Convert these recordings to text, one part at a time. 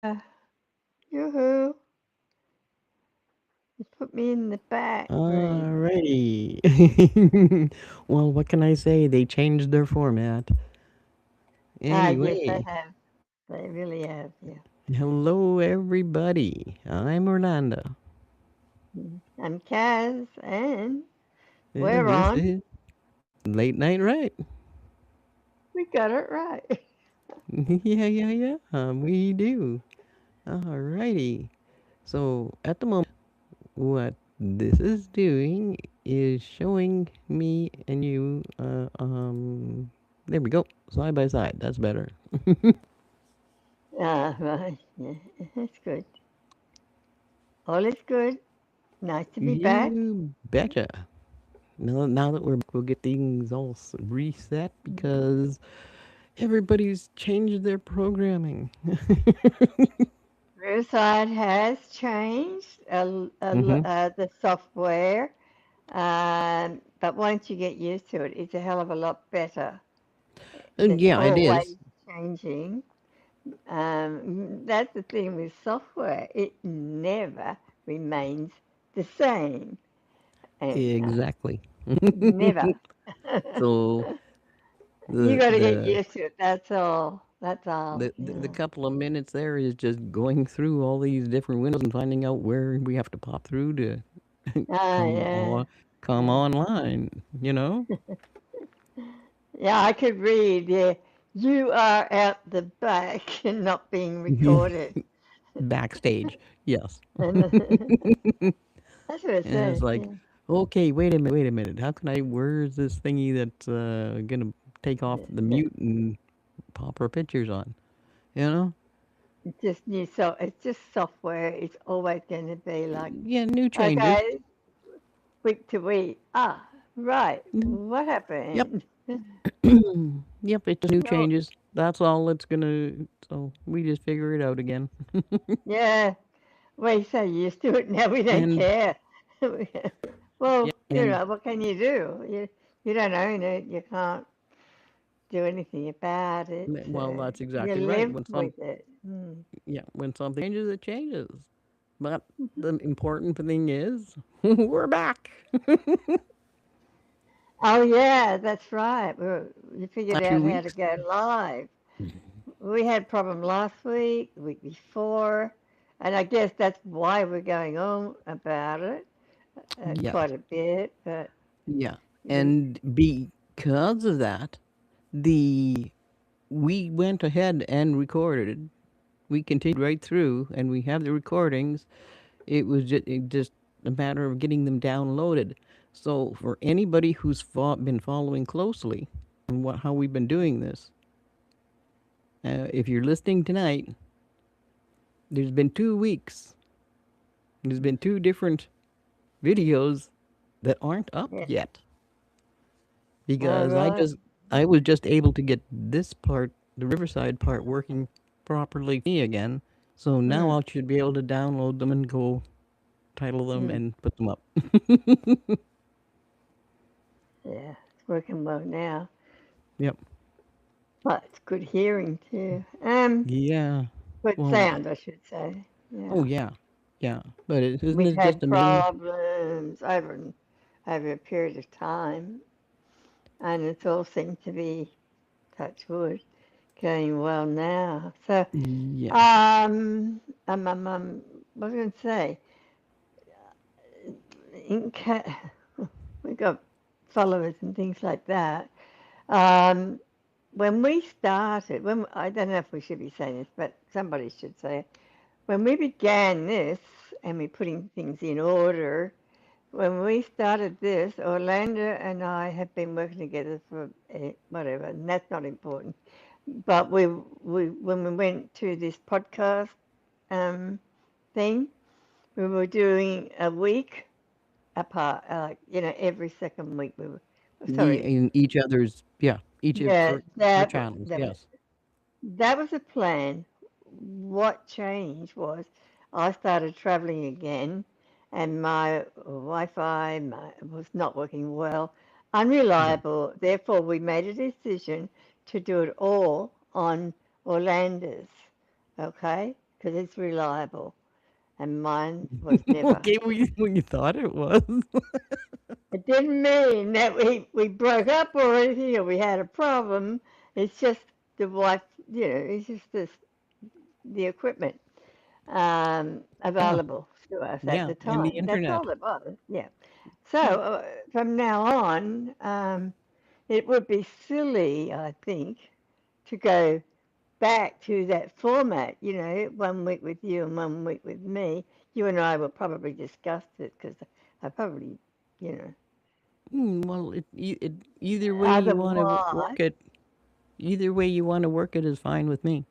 Yoo-hoo. You put me in the back room. Alrighty. Well, what can I say? They changed their format. Ah, yes, they Anyway, have. They really have, yeah. hello everybody. I'm Orlando. I'm Kaz, and And we're this on. is Late Night Right. We got it right. Yeah. We do. Alrighty. So at the moment, what this is doing is showing me and you. There we go. Side by side. That's better. Ah, right. Yeah, that's good. All is good. Nice to be back. You betcha. Now that we're back, we'll get things all reset because everybody's changed their programming. Riverside has changed Hmm. the software, but once you get used to it, it's a hell of a lot better. It's Yeah, it is. always changing. That's the thing with software, it never remains the same. And, Exactly. never. So You the got to get the used to it. That's all. That's all. the Yeah. couple of minutes there is just going through all these different windows and finding out where we have to pop through to Ah, come yeah. on come Yeah. online, you know? Yeah, I could read. Yeah. You are at the back and not being recorded. Backstage. Yes. And that's what it And it's says. like, Yeah. okay, wait a minute. How can where's this thingy that's gonna take off the Yeah. mute and pop our pictures on? You know? It's just new, so it's just software. It's always going to be like, Yeah, new changes. okay, week to week. Ah, right. Mhm. What Yep. happened? Yep, it's just new Oh, changes. That's all it's gonna, so we just figure it out again. yeah. We're so used to it now. We don't And care. yeah, Well, and what can you do? You don't own it. You can't do anything about it. well, So that's you exactly right. live with it. When something changes, it changes. But the important thing is we're back. Oh yeah, that's right. You figured Not out two how to weeks. go live. We had problem last week, the week before, and I guess that's why we're going on about it Yeah, quite a bit. But yeah. we, And because of that, the we went ahead and recorded. We continued right through, and we have the recordings. It just a matter of getting them downloaded. So for anybody who's been following closely on how we've been doing this, if you're listening tonight, there's been 2 weeks. There's been two different videos that aren't up yeah. yet Oh because really? I was just able to get this part, the Riverside part, working properly for me again. So now Hmm. I should be able to download them and go title them Hmm. and put them up. Yeah, it's working well now. Yep. But it's good hearing too. Yeah. Good Well. sound, I should say. Oh Yeah. yeah. Yeah. But isn't We've it just had amazing? problems over a period of time, and it's all seemed to be, touch wood, going well now. So, Yeah. what was I going to say? In we got followers and things like that. Um, when we started, when I don't know if we should be saying this, but somebody should say it. When we began this and we're putting things in order, when we started this, Orlando and I have been working together for whatever, and that's not important. But we when we went to this podcast um, thing, we were doing a week apart, every second week we were. Sorry, In each other's, yeah, each of yeah, for our channels. Yes. that was a plan. What changed was I started traveling again, and my was not working well, Yeah. unreliable. Therefore, we made a decision to do it all on Orlando's. Okay, because it's reliable, and mine was never. Okay, when you thought it was. It didn't mean that we broke up or anything or we had a problem. It's just the wife, it's just the equipment Yeah, available to us at yeah, the and the time. That's internet. all it was. Yeah. So Yeah. from now on, it would be silly, I think, to go back to that format. 1 week with you and 1 week with me. You and I will probably discuss it because I probably, you know, Well, either way you want to otherwise. work it, either way you want to work it is fine with me.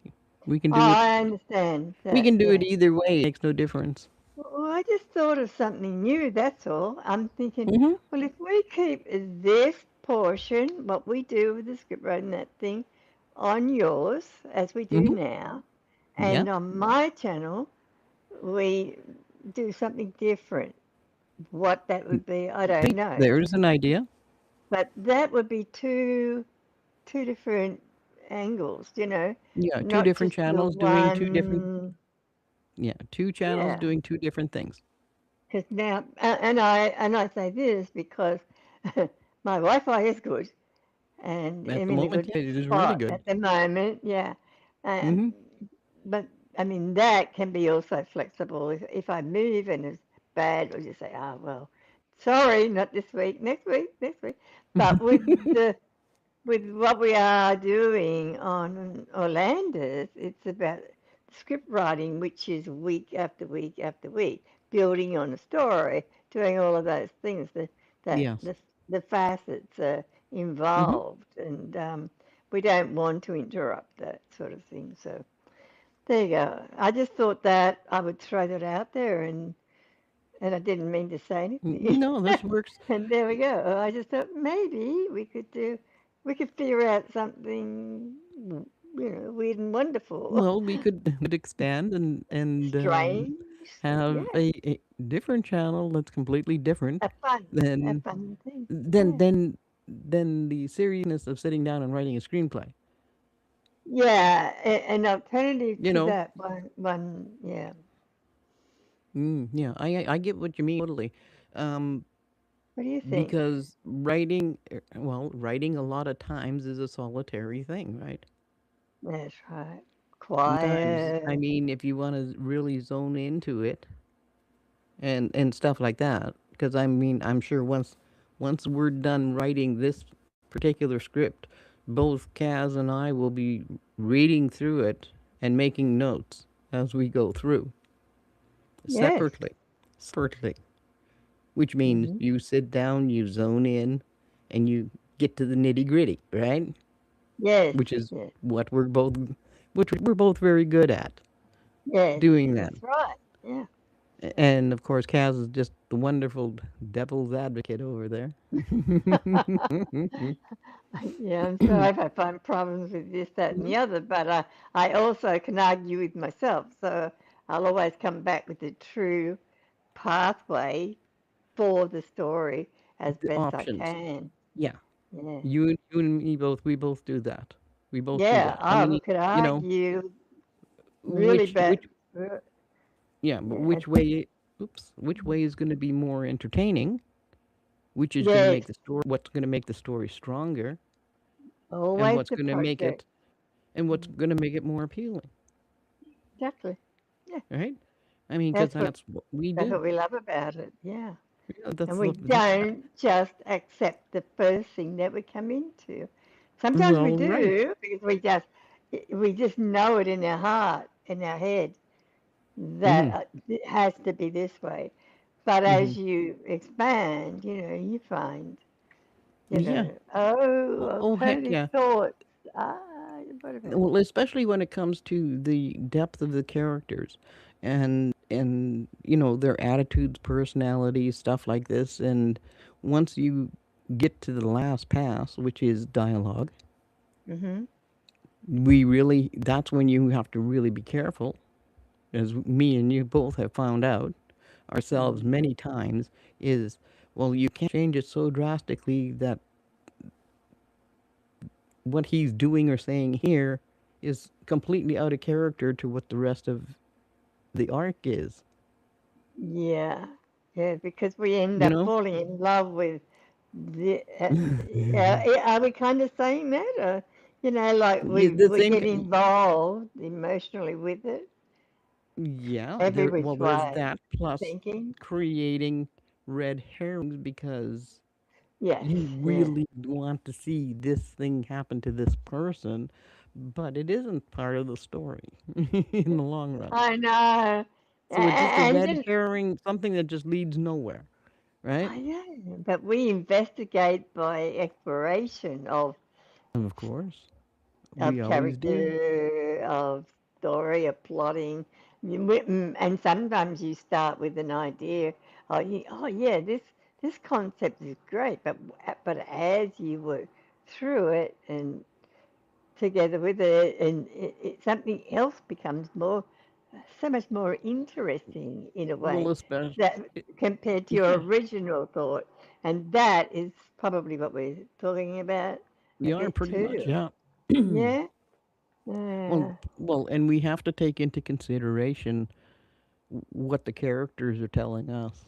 We can Oh, do it. I understand We that. can do it Yeah. either way. It makes no difference. Well, I just thought of something new, that's all. I'm thinking, Mm-hmm. well, if we keep this portion, what we do with the script writing, that thing, on yours, as we do Mm-hmm. now, Yeah. and on my channel, we do something different. What that would be, I don't know. There's an idea. But that would be two different angles, Yeah, two not different just the channels doing two different. one. Yeah, two channels Yeah. doing two different things. Because now, and I say this because my Wi-Fi is good, and At I'm the in a moment, good it is really spot good. at the moment. Yeah, um, Mm-hmm. but I mean that can be also flexible. If I move and it's bad, we'll just say, oh well, sorry, not this week, next week, next week. But with what we are doing on Orlando's, it's about script writing, which is week after week after week, building on a story, doing all of those things. That Yes. the facets are Mm-hmm. involved, and we don't want to interrupt that sort of thing. So there you go. I just thought that I would throw that out there, and I didn't mean to say anything. No, this works. And there we go. I just thought maybe we could figure out something, weird and wonderful, Well, we could expand and strange. have Yeah, a different channel that's completely different a than fun thing. than Yeah, than than the seriousness of sitting down and writing a screenplay. yeah. An alternative You to know, that one. Yeah. yeah, I get what you mean totally. Um, What do you think? because writing a lot of times is a solitary thing, right? That's right. Sometimes, I Quiet. mean, if you want to really zone into it and stuff like that, because I mean, I'm sure once we're done writing this particular script, both Kaz and I will be reading through it and making notes as we go through Yes. separately, separately, which means Hmm. you sit down, you zone in, and you get to the nitty gritty, right? Yes. Which is Yes. what we're both very good at Yes. doing that. That's right. Yeah. And of course, Kaz is just the wonderful devil's advocate over there. Yeah, I'm sorry if I find problems with this, that, and the other, but I also can argue with myself. So I'll always come back with the true pathway for the story as The best I options. can. Yeah. Yeah. You and me both, we both do that. We both do Yeah, that. I oh, we mean, could you know, argue really which, bad. which, yeah, but Yeah. which way is going to be more entertaining? Which is going to Yes, make the story, what's going to make the story stronger, and always what's the going to make project. it, and what's going to make it more appealing, Exactly. Yeah, right? I mean, because that's what that's what we that's do. what we love about it. Yeah. Yeah, And we that's don't just accept the first thing that we come into. Sometimes we well, right. do because we just know it in our heart, in our head, that Mm-hmm. it has to be this way. But Mm-hmm. as you expand, you find, Yeah. Oh, heck alternative yeah. thoughts. Ah, whatever. Well, especially when it comes to the depth of the characters and their attitudes, personalities, stuff like this. And once you get to the last pass, which is dialogue, Hmm. we really that's when you have to really be careful, as me and you both have found out ourselves Hmm. many times, is well, you can't change it so drastically that what he's doing or saying here is completely out of character to what the rest of the arc is. Yeah, yeah, because we end You up know, falling in love with the. Are we kind of saying that, or like Yeah, we the we same. get involved emotionally with it Yeah, every well, which there's way, that plus thinking. creating red herrings because Yes, you yeah, really want to see this thing happen to this person, but it isn't part of the story in the long run. I know, So it's just a and red then herring, something that just leads nowhere, right? I know, but we investigate by exploration Of course, we of always do. character, of story, of plotting. And sometimes you start with an idea. Oh yeah, this concept is great, but as you work through it and together with it, and something else becomes so much more interesting in a Well, way especially, that compared to your yeah, original thought, and that is probably what we're talking about a we are bit pretty much, too. yeah. Yeah. Well, Yeah, and we have to take into consideration what the characters are telling us.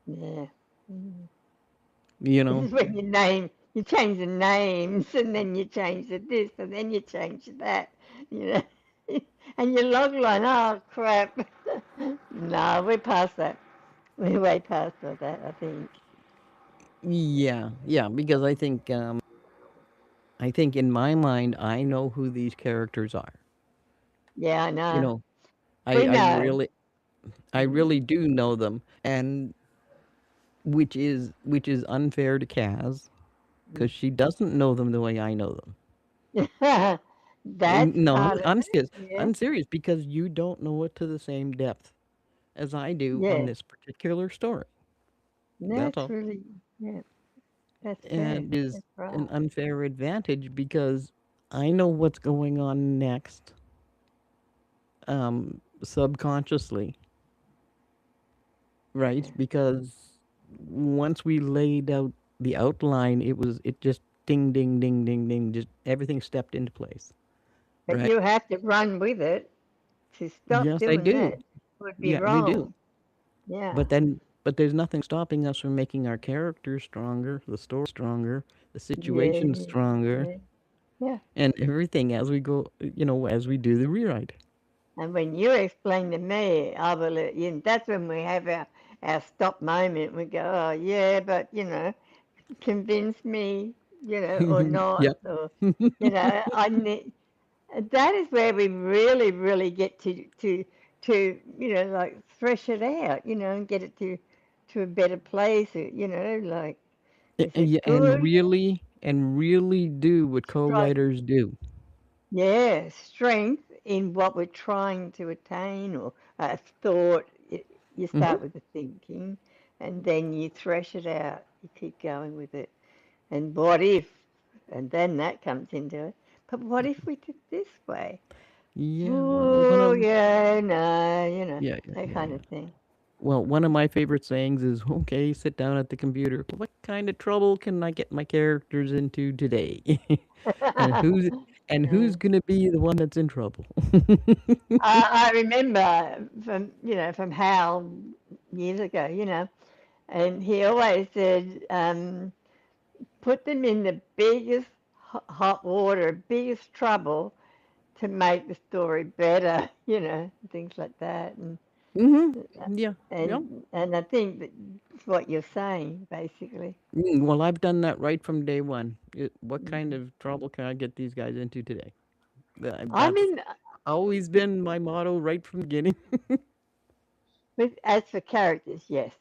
yeah. Mm. You This know, is when you change the names, and then you change the this, and then you change that, you know. And your log line, oh crap. No, we're past that. We're way past all that, I think. yeah, yeah, because I think in my mind, I know who these characters are. Yeah, I You know. know, We I know. really, I Mm. really do know them, and which is unfair to Kaz because she doesn't know them the way I know them. That's No, part of I'm it. serious. Yeah, I'm serious because you don't know it to the same depth as I do on yeah. this particular story. That's That's all. really, yeah, that's fair. And is That's an right. unfair advantage because I know what's going on next, subconsciously, right? Because once we laid out the outline, it just ding, ding, ding, ding, ding, just everything stepped into place, But right? you have to run with it. To stop Yes, I doing do. that would be Yeah, we do. wrong. Yeah. But there's nothing stopping us from making our characters stronger, the story stronger, the situation Yeah. stronger, Yeah. Yeah. and everything as we go, as we do the rewrite. And when you explain to me, I will, that's when we have our stop moment. We go, oh, yeah, but, convince me, or not. Yep. Or, I need, that is where we really, really get to like thresh it out, and get it to a better place. Like, is it Yeah, good? and really do what Strong, co-writers do. yeah, strength in what we're trying to attain or a thought. You Hmm. start with the thinking, and then you thresh it out. You keep going with it. And what if? And then that comes into it. But what if we did this way? Yeah, well, Oh, yeah, no, yeah, yeah, that yeah, kind yeah. of thing. Well, one of my favorite sayings is, "Okay, sit down at the computer. What kind of trouble can I get my characters into today? and who's and Uh, who's gonna be the one that's in trouble?" I remember from Hal years ago, and he always said, put them in the biggest hot water, biggest trouble to make the story better, things like that. Hmm. Yeah. Yeah. And I think that's what you're saying, basically. Well, I've done that right from day one. What kind Mm. of trouble can I get these guys into today? I That's mean, always been my motto right from the beginning. as for characters, yes,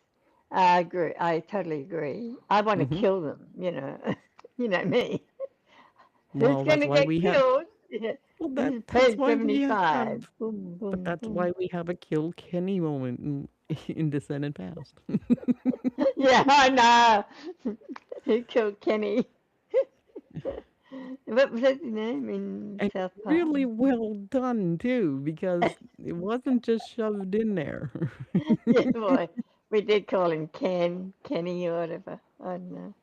I agree. I totally agree. I want to Hmm. kill them, you know me. Who's Well, going that's to why get we have. killed? Yeah. Well, This is that's page why we 75. have. Boom, But boom, that's boom. why we have a kill Kenny moment in Descendant Past. Yeah, I know. Who killed Kenny? What was his name in And South Park? really well done too, because it wasn't just shoved in there. Yeah, boy. We did call him Kenny or whatever. I don't know.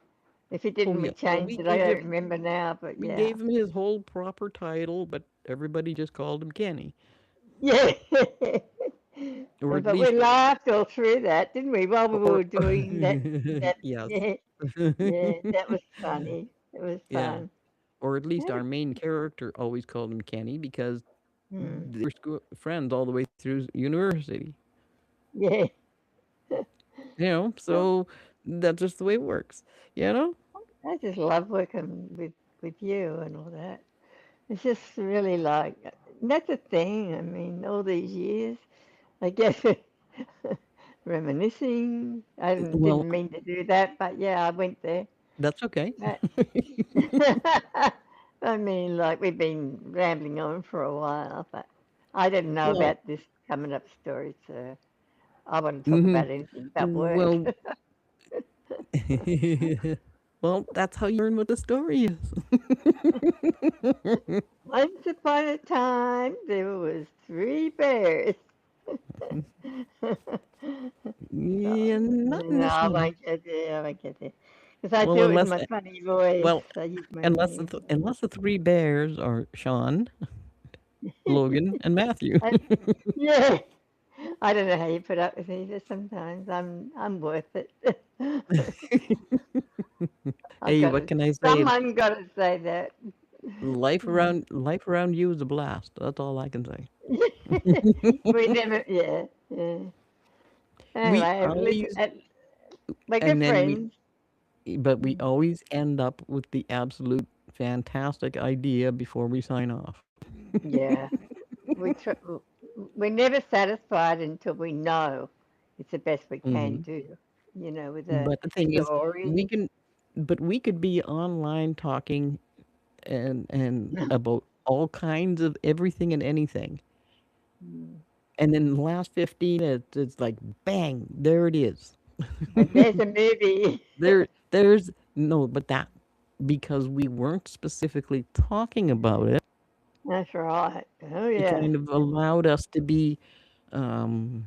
If he Oh didn't, yeah. we Well, changed it. I don't remember now, but we yeah. gave him his whole proper title, but everybody just called him Kenny. Yeah. or at But we least, laughed all through that, didn't we? While we or were doing that. That yes. yeah, yeah, that was funny. It was Yeah, fun. or at least Yeah. our main character always called him Kenny because Hmm. they were school friends all the way through university. Yeah. So that's just the way it works. You know? I just love working with you and all that. It's just really like that's the thing. I mean, all these years, I guess reminiscing. I Well, didn't mean to do that, but yeah, I went there. that's okay. But I mean, like we've been rambling on for a while, but I didn't know Well, about this coming up story, so I want to talk hmm about anything but work. well, well, that's how you learn what the story is. Once upon a time, there was three bears. Yeah, Oh, not in no, this I one. won't get there. I won't get there. Because I Well, do it with my funny voice. well, I use my unless funny voice. unless the three bears are Sean, Logan, and Matthew. I, yeah, I don't know how you put up with me, but sometimes I'm worth it. I've Hey, got what to. can I say? Someone got to say that. Life around you is a blast. That's all I can say. We never. Yeah, yeah. We Anyway, at least always we're good and then we friends. but we always end up with the absolute fantastic idea before we sign off. Yeah, we tr we're never satisfied until we know it's the best we can Hmm. do. With a But the thing is, we story. can, but we could be online talking and about all kinds of everything and anything, Mm. and in the last 15 minutes, it's like bang, there it is. And there's a movie. There's no, but that because we weren't specifically talking about it, That's right. Oh it yeah, kind of allowed us to be, um,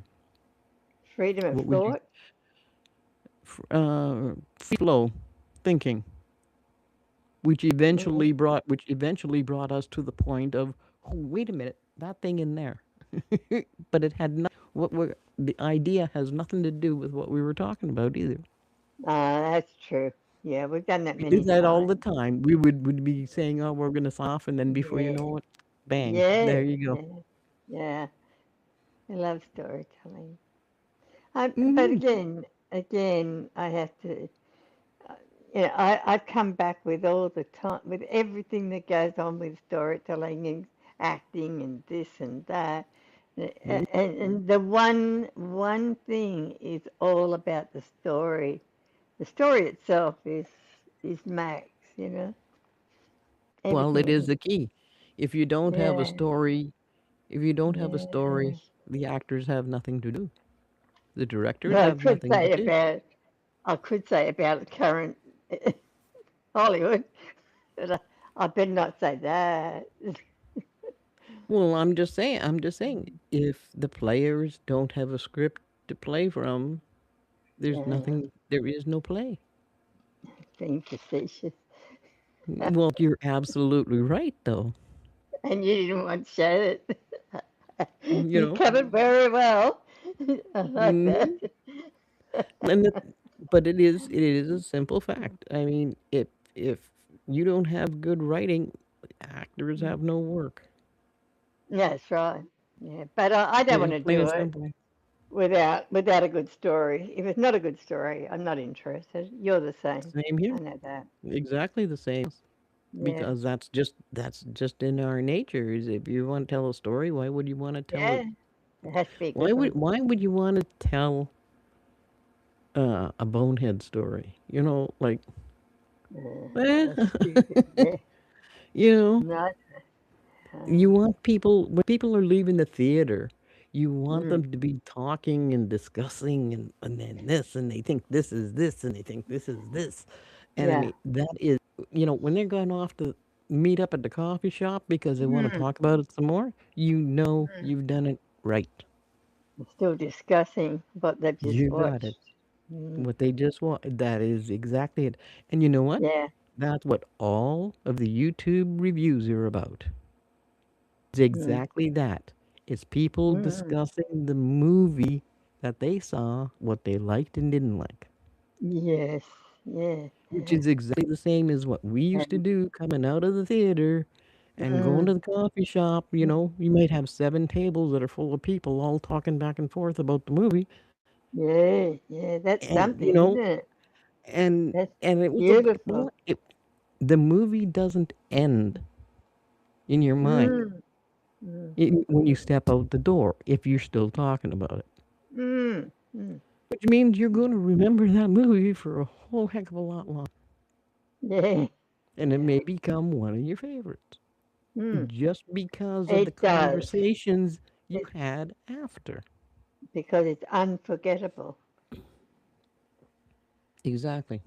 freedom of what would you, thought. free flow thinking, Mm. which eventually brought us to the point of, oh, wait a minute, that thing in there. But it had not. The idea has nothing to do with what we were talking about either. That's true. Yeah, we've done that We do many that all the times. time. We would be saying, "Oh, we're gonna sign off," and then before you Yeah, know it, bang, yeah, there you go. yeah, yeah. I love storytelling. But Hmm. again, I have to. I come back with all the time, with everything that goes on with storytelling and acting and this and that. And the one thing is all about the story. The story itself is max, Well, it is everything. the key. If you don't have a Yeah, story, if you don't have a yeah. story, the actors have nothing to do. The directors Well, have nothing to do. I could say about current Hollywood, but I better not say that. Well, I'm just saying, if the players don't have a script to play from, Yeah, there is no play. being facetious. Well, you're absolutely right, though. And you didn't want to show it. You You know, covered very well. I like that. hmm and it, but it is a simple fact. I mean, if you don't have good writing, actors have no work. That's right. Yeah, but I don't want Yeah, to plain do and it simple. without a good story. If it's not a good story, I'm not interested. You're the same. Same I here. know that. Exactly the same. Yeah, Because that's just in our nature. Is if you want to tell a story, why would you want to tell it? yeah. It has to be a good one. Why would you want to tell a bonehead story? Like, eh, That's stupid. Yeah. you know, No. you Uh, want people when people are leaving the theater, you want mm, them to be talking and discussing and then this and they think this is this and they think this is this, and I yeah. mean that is when they're going off to meet up at the coffee shop because they want to Mm, talk about it some more. mm. You've done it right. We're still discussing what they've just You got it. watched. Mm, What they just want. That is exactly it. And you know what? yeah. That's what all of the YouTube reviews are about. It's Mm, exactly that. It's people Mm. discussing the movie that they saw, what they liked and didn't like, Yes. Yeah. which is exactly the same as what we used to And, do coming out of the theater and going mm, to the coffee shop. You know, you might have 7 tables that are full of people all talking back and forth about the movie, yeah. Yeah. That's and something, isn't it? and That's and it was a beautiful. well, the movie doesn't end in your mind Mm. Mm. when you step out the door if you're still talking about it, Mm. Mm. which means you're going to remember that movie for a whole heck of a lot longer, Yeah. and it Yeah. may become one of your favorites Mm. just because of the It does. conversations you It's had after. because it's unforgettable. Exactly.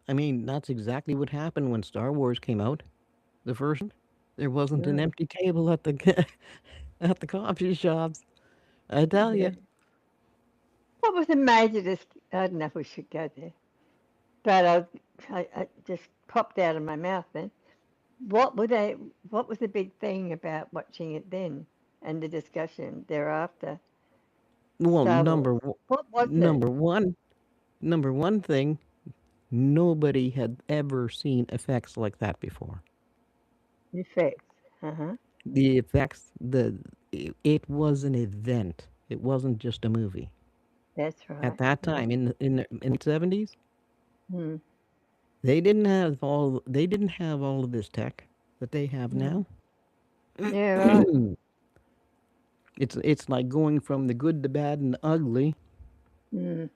I mean, that's exactly what happened when Star Wars came out, the first one. There wasn't an Mm. empty table at the at the coffee shops. I tell Yeah. you. What was the major? I don't know if we should go there, but I just popped out of my mouth then. What were they? What was the big thing about watching it then, and the discussion thereafter? Well, Star Wars. What was it? number one, number one thing, nobody had ever seen effects like that before. Effects. Uh huh. The effects, it was an event. It wasn't just a movie. That's At right. that Yeah. time, in the 70s, Mm. they didn't have all of this tech that they have Mm. now. Yeah. Right. It's like going from the good, the bad, and the ugly Mm.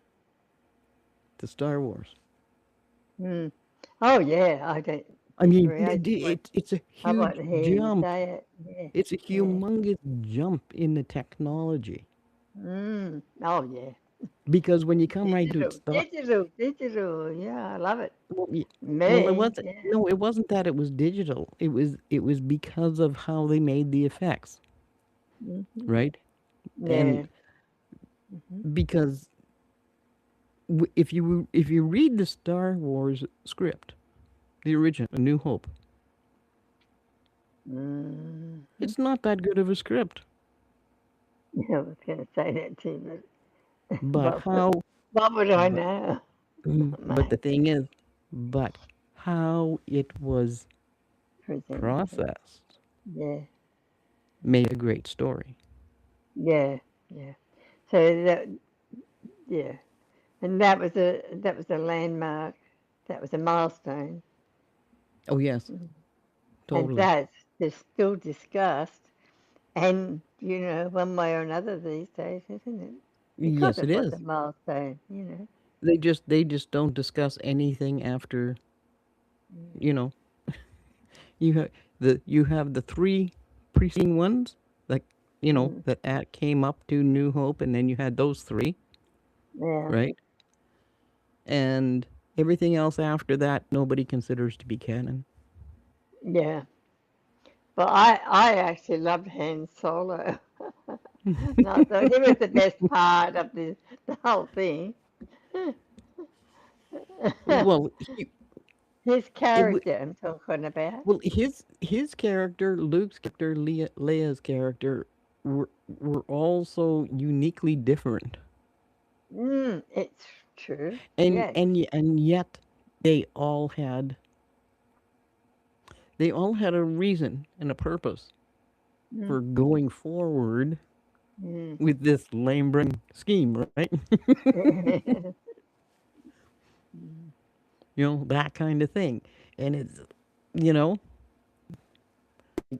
to Star Wars. Mm. Oh yeah. I don't I mean, disagree. I just want. it's a I want huge to hear you jump. say it. Yeah. It's a Yeah. humongous jump in the technology Mm. Oh yeah. because when you come right to it, Digital. Digital. Digital. Yeah. I love it. well, well, it Me. wasn't. Yeah. No, it wasn't that it was digital. It was because of how they made the effects, Hmm. right? Yeah. And Hmm. because if you read the Star Wars script, the original, A New Hope, Hmm. it's not that good of a script. I was going to say that too, but But how? what would I But, know, but the mate? thing is, but how it was Presented. processed Yeah. made a great story. Yeah. Yeah. So that. Yeah. And that was a landmark. That was a milestone, Oh yes, and totally. that's still discussed. And one way or another these days, isn't it? Because Yes, it it was is. a milestone. They just don't discuss anything after, you know, you have the three preceding ones, like, Mm. that came up to New Hope, and then you had those three, Yeah, right? And everything else after that nobody considers to be canon. yeah. But I actually loved Han Solo. And I thought he was the best part of the whole thing. Well, he His it w- character I'm talking about. well his character, Luke's character, Leia's character were also uniquely different. It's true. and Yes. and y- and yet they all had they all had a reason and a purpose Mm. for going forward Mm. with this lame brain scheme, right? That kind of thing. And it's you know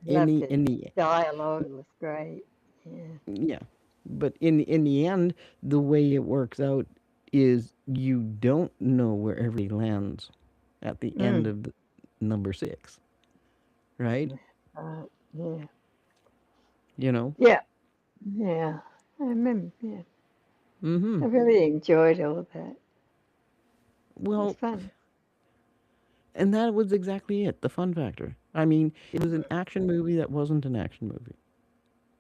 in Loved the it. in the Dialogue was great. Yeah. yeah, but in the end, the way it works out is you don't know where everybody lands at the end Mm. of number 6, right? Yeah. you know Yeah. Yeah. I remember. Yeah. mm-hmm. I really enjoyed all that. It was Well, fun. and that was exactly it, the fun factor. I mean, it was an action movie that wasn't an action movie.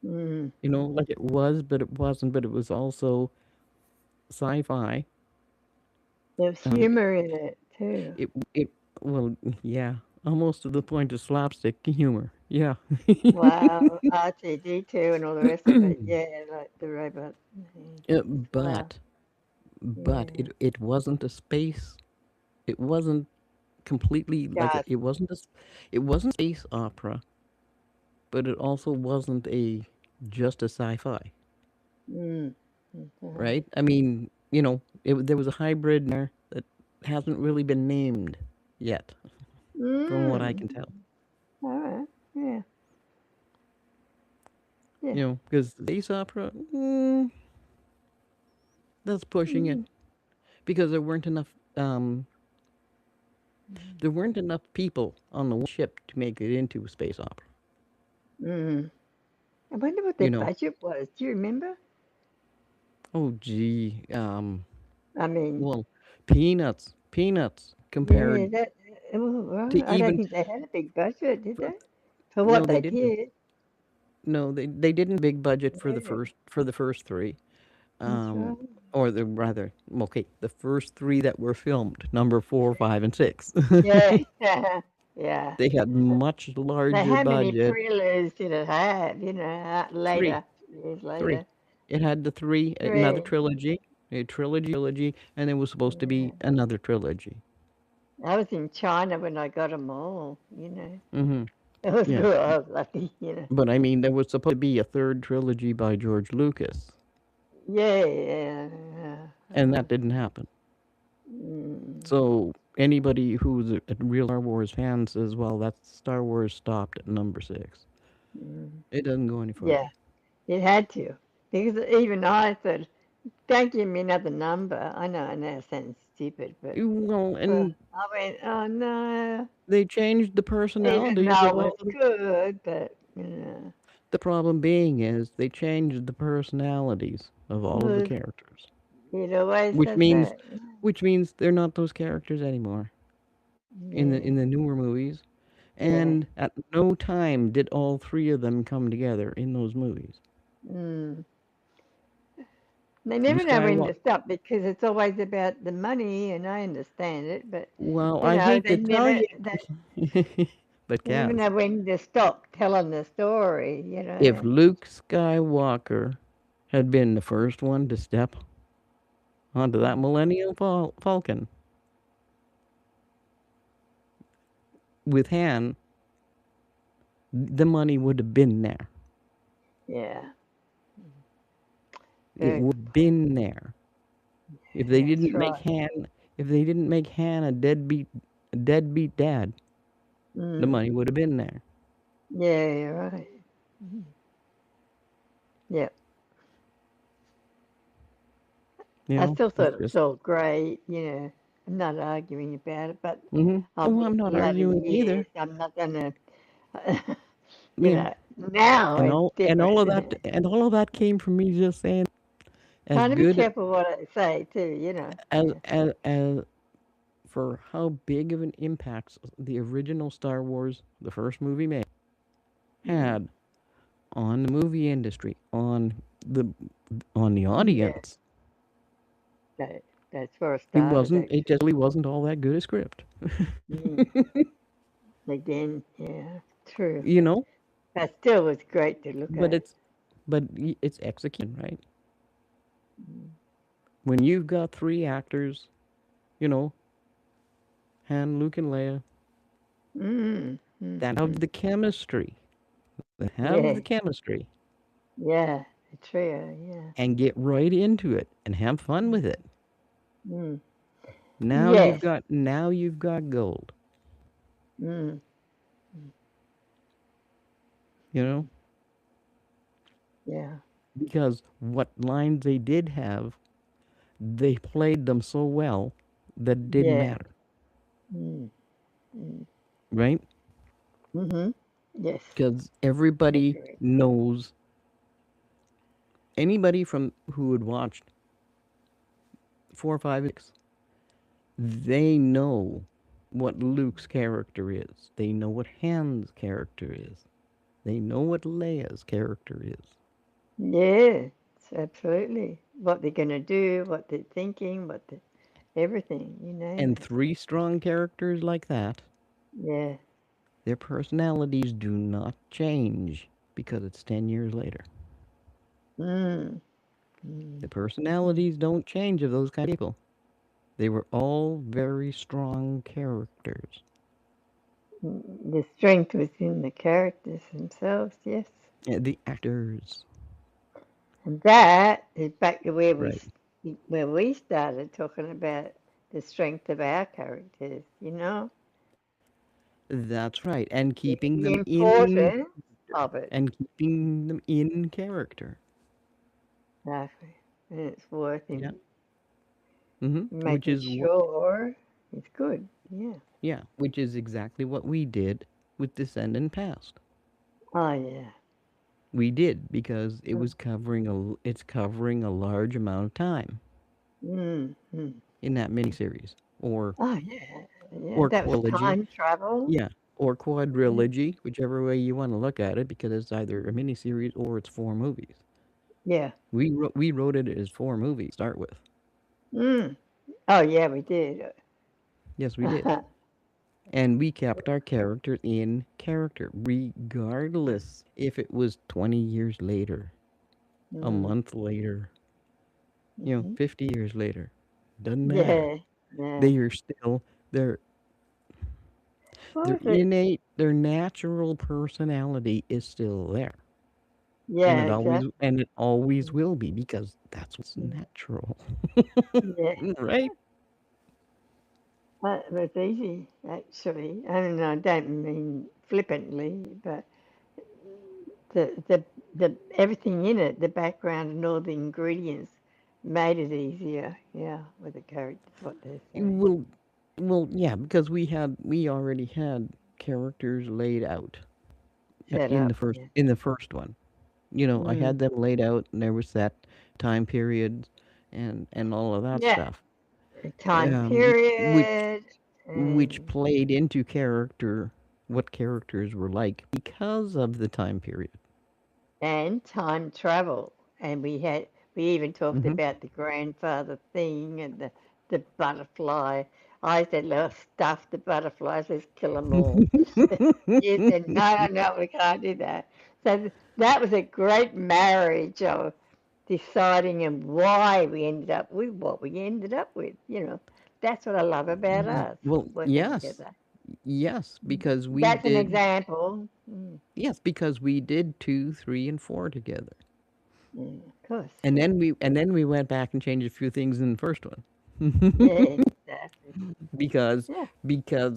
Mm. Like it was, but it wasn't, but it was also sci-fi. There was Um, humor in it too. it, well, yeah, almost to the point of slapstick humor. Yeah. Wow, R2D2 and all the rest of it. Yeah, like the robot. Yeah. Uh, Wow. but but Yeah. it wasn't a space. It wasn't completely like Gas. it wasn't it wasn't space opera, but it also wasn't a just a sci-fi, Mm. Uh-huh. right? I mean, you know, there was a hybrid in there that hasn't really been named yet, from what I Mm. can tell. All right. Yeah. Yeah. You know, because space opera, that's pushing it Mm. because there weren't enough people on the ship to make it into a space opera. Mm. I wonder what their You know, budget was. Do you remember? oh gee, I mean, well, peanuts yeah, compared that. Oh, to well, I don't even think they had a big budget, did for, they? For no, what they they didn't. did. No, they didn't big budget Yeah, for the first three. that's Um, right. or the rather, okay, the first three that were filmed, number 4, 5, and 6. Yeah. Yeah. They had much Now, larger how many budget. preludes did it have? Three, Later, years three. later. It had the three, another Three. trilogy, a trilogy, and there was supposed to be Yeah. another trilogy. I was in China when I got them all. Hmm. It was Yeah, good. I was lucky. but I mean, there was supposed to be a third trilogy by George Lucas, Yeah, yeah. and that didn't happen. Mm, So anybody who's a real Star Wars fan says, "Well, that Star Wars stopped at number 6. mm. It doesn't go any Yeah, further." it had to. Because even I said, don't give me another number. I know it sounds stupid, but Well, uh, and I went, oh no. they changed the Even personalities of though it all was the. good, but, The problem being is they changed the personalities of all of the well, characters, it always which does means, that. they're not those characters anymore Yeah, in the newer movies. yeah. And at no time did all three of them come together in those movies. Mm. They Luke never know when Skywalker. to stop because it's always about the money, and I understand it, but Well, I hate they to tell never you, they, but they never Kaz, know when to stop telling the story. if Luke Skywalker had been the first one to step onto that Millennium Falcon with Han, the money would have been there. Yeah, It very would good have point. been there. If they That's didn't make right. Han, if they didn't make Han a deadbeat dad, the Mm. money would have been there. Yeah, you're right. Yeah, You I know, still it's thought it was just. all great. I'm not arguing about it, but Oh, I'm not the other arguing either. years, I'm not gonna. Yeah, Now it's different. and all of that came from me just saying, as Trying to be good careful what I say too. Yeah. as for how big of an impact the original Star Wars, the first movie made, Mm. had on the movie industry, the Yeah, audience. that, that's where it started It actually. just really wasn't all that good a script. Mm. Again, yeah, true. You know, That still was great to look but at. it's execution, right? Mm. When you've got three actors, you know, Han, Luke, and Leia, Mm. that have Mm-hmm. the chemistry, that have Yeah, the chemistry, yeah, the trio, yeah. and get right into it and have fun with it. Mm. You've Yes. got gold. Mm. You know, Yeah, because what lines they did have, they played them so well that it didn't yeah. matter, Mm. Mm. right? Mm-hmm. Yes, Because I everybody agree. knows, anybody from who had watched 4, 5, and 6, they know what Luke's character is. They know what Han's character is. They know what Leia's character is. Yes, absolutely. What they're gonna do, what they're thinking, everything, you name And it. three strong characters like that, Yeah, Their personalities do not change because it's 10 years later. Mm. Mm. The personalities don't change of those kind of people. They were all very strong characters. The strength was in the characters themselves, yes. The actors. And that is back to Right. where we started talking about the strength of our characters, That's right. And keeping the them in importance of it. character. Exactly. And it's worth Yeah. him Which making is what sure it's good. Yeah. yeah, which is exactly what we did with Descendant Past. Oh, yeah. We did because Mm, it's covering a large amount of time mm, mm. in that miniseries or Oh, yeah. Yeah. or That was quadrilogy. time travel. Yeah, or Yeah. quadrilogy, whichever way you want to look at it, because it's either a miniseries or it's four movies. Yeah. We wrote it as four movies to start with. Mm. Oh, yeah, we did. Yes, we did. And we kept our character in character, regardless if it was 20 years later, a Mm, month later, hmm 50 years later. Doesn't matter. Yeah. Yeah. They are still their What was it? their natural personality is still there. And Yeah, exactly. it always will be because that's what's Mm, natural. yeah. Right? That was easy, actually. And I don't mean flippantly, but the, the, everything in it, the background and all the ingredients made it easier. Yeah, with the characters, what they're saying. Well, yeah, because we already had characters laid out Set up. Yeah. in the first one. I Mm. had them laid out, and there was that time period, and all of that Yeah. stuff, A time which period and played into character, what characters were like because of the time period. time travel. And we even talked Hmm. about the grandfather thing and the butterfly. I said, let's stuff the butterflies, let's kill them all. You said, no, no, we can't do that. So that was a great marriage of deciding and why we ended up with what we ended up with. That's what I love about us Well, working yes, together. yes, because we That's an did. example. Mm, Yes, because we did two, three, and four together, of course. and then we went back and changed a few things in the first one. Yeah, exactly. because Yeah.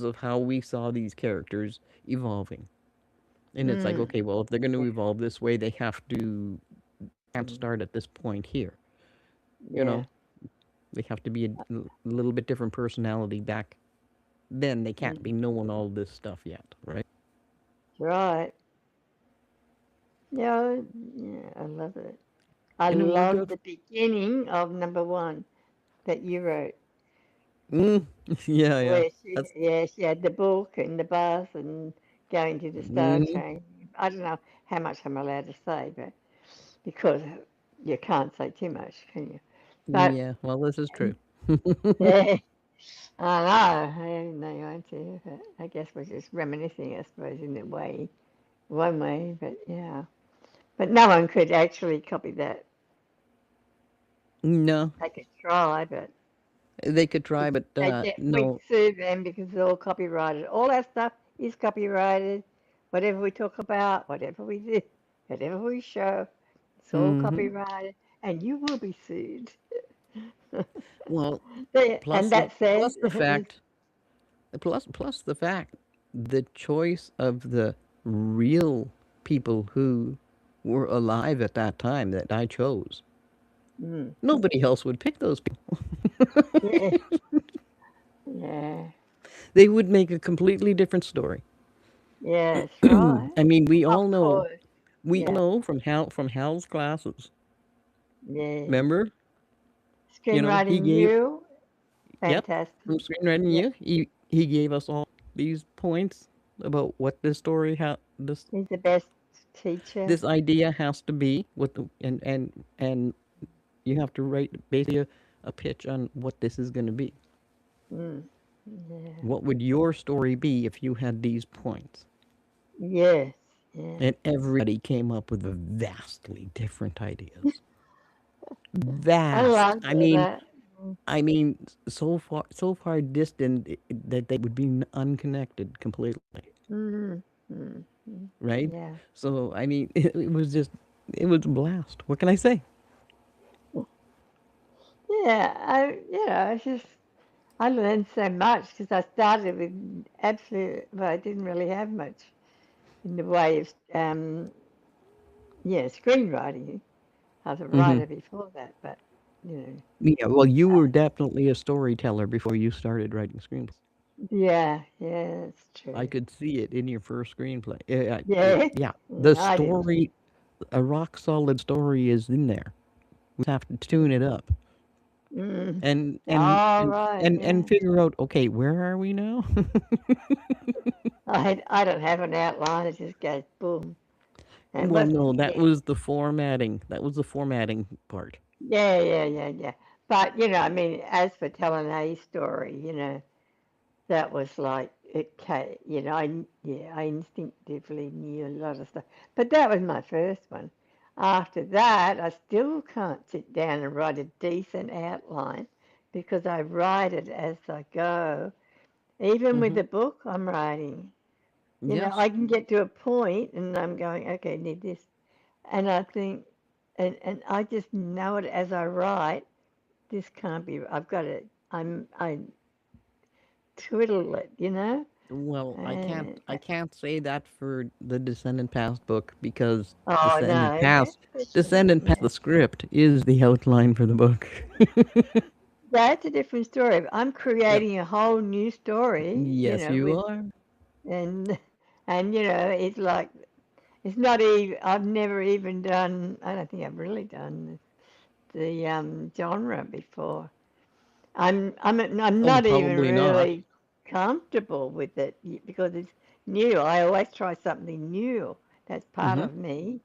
of how we saw these characters evolving. And it's like, Mm, okay, well, if they're going to yeah. evolve this way, they can't Mm, start at this point here. You yeah. know, they have to be a little bit different personality back then. They can't Mm, be knowing all this stuff yet, right? right. Yeah, yeah, I love it. I And it worked love out. the beginning of number one that you wrote. Mm, yeah, yeah. Where That's she had the book and the bus and going to the Star mm, Train. I don't know how much I'm allowed to say, but because you can't say too much, can you? But yeah. Well, this is true. yeah, I know, I have no idea, but I guess we're just reminiscing, I suppose, in a way, one way, but yeah. But no one could actually copy that. No, They could try, but they could try, but we'd no. sue them because it's all copyrighted. All our stuff is copyrighted. Whatever we talk about, whatever we do, whatever we show, it's all Hmm. copyrighted, and you will be sued. Well, And that says, plus the fact plus the fact the choice of the real people who were alive at that time that I chose. mm, Nobody else would pick those people. yeah, yeah, They would make a completely different story. yes, right. I mean, Of course, we all yeah, know from Hal's classes. yeah. Remember, he Screenwriting gave you, yep fantastic. from screenwriting Yeah, you. He gave us all these points about what this story he's the best teacher. this idea has to be what the and you have to write basically a pitch on what this is going to be. Mm, yeah, What would your story be if you had these points? Yes. Yeah. and everybody came up with vastly different ideas. I Vast. love that. I mean, so far distant that they would be unconnected completely, Mm, mm, mm. right? Yeah. So I mean, it was just, it was a blast. What can I say? Yeah. It's just I learned so much because I started with absolute. Well, I didn't really have much in the way of screenwriting. I was a Hmm. writer before that, but you know, Yeah, well, you were definitely a storyteller before you started writing screenplays. yeah, that's I true. could see it in your first screenplay. Yeah, Yeah, the yeah, I did. story, a rock solid story is in there. We have to tune it up Mm. and and All and right, and, yeah. and figure out, okay, where are we now? I don't have an outline. It just goes boom. And Well, but no, that yeah, was the formatting. That was the formatting part. yeah. But I mean, as for telling a story, that was like it came. I instinctively knew a lot of stuff. But that was my first one. After that, I still can't sit down and write a decent outline because I write it as I go. Even with Hmm. the book I'm writing, Yes. I can get to a point and I'm going, okay, need this, and I think, and I just know it as I write. This can't be. I've got it. I twiddle it. Well, And I can't say that for the Descendant Past book because oh no, that's for sure. Descendant Past, Yeah, the script is the outline for the book. that's a different story. I'm Yep. creating a whole new story. Yes, you are. And it's like it's not even. I've never even done. I don't think I've really done the genre before. I'm Oh, not even probably not. really comfortable with it because it's new. I always try something new. That's part Mm-hmm. of me,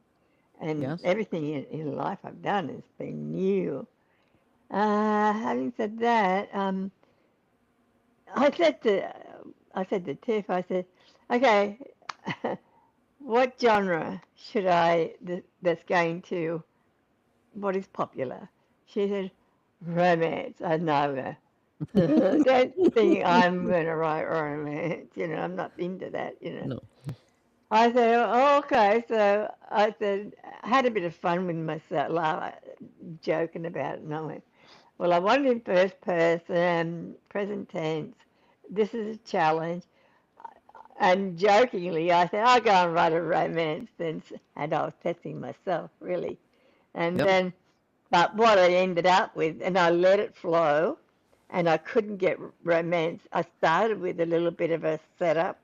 and Yes. everything in life I've done has been new. Having said that, I said to I said to Tiff, I said, okay, what genre should that's going to what is popular? She said, romance. I know. Don't think I'm going to write romance. I'm not into that. No. I said, oh, okay. So I said, I had a bit of fun with myself, joking about it. And I went, well, I want it in first person, present tense. This is a challenge. And jokingly, I said, I'll go and write a romance then. And I was testing myself, really. And Yep. then, but what I ended up with, and I let it flow, and I couldn't get romance. I started with a little bit of a setup,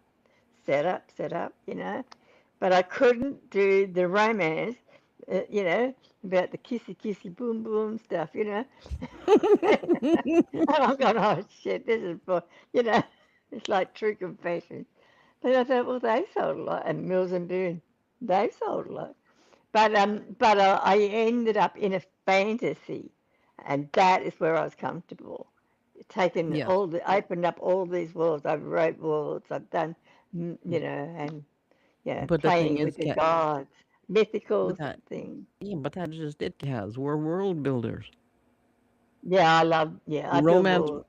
but I couldn't do the romance, about the kissy kissy boom boom stuff. And I'm going, oh shit, this is you know, it's like true confession. But I thought, well, they sold a lot, and Mills and Boon, they sold a lot. But I ended up in a fantasy, and that is where I was comfortable. Taking Yes. opened up all these worlds. I've wrote worlds. I've done, and But the thing playing is, with the gods, mythical but that, thing. yeah, but that's just it, Kaz. We're world builders. Yeah, I build Romance, worlds.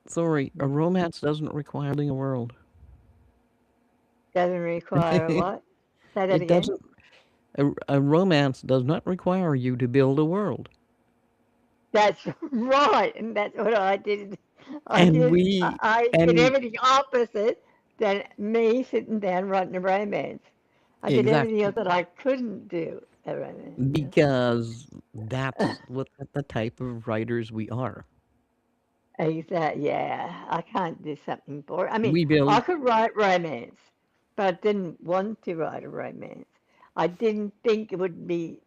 sorry, a Mm. romance doesn't require building a world. Doesn't require what? Say that It again. doesn't. A romance does not require you to build a world. That's right, and that's what I did. I And did. we, I did and everything opposite than me sitting down writing a romance. I did everything exactly, else that I couldn't do a romance. because that's what the type of writers we are. Exactly. Yeah, I can't do something boring. I mean, We I build. could write romance, but I didn't want to write a romance. I didn't think it would be.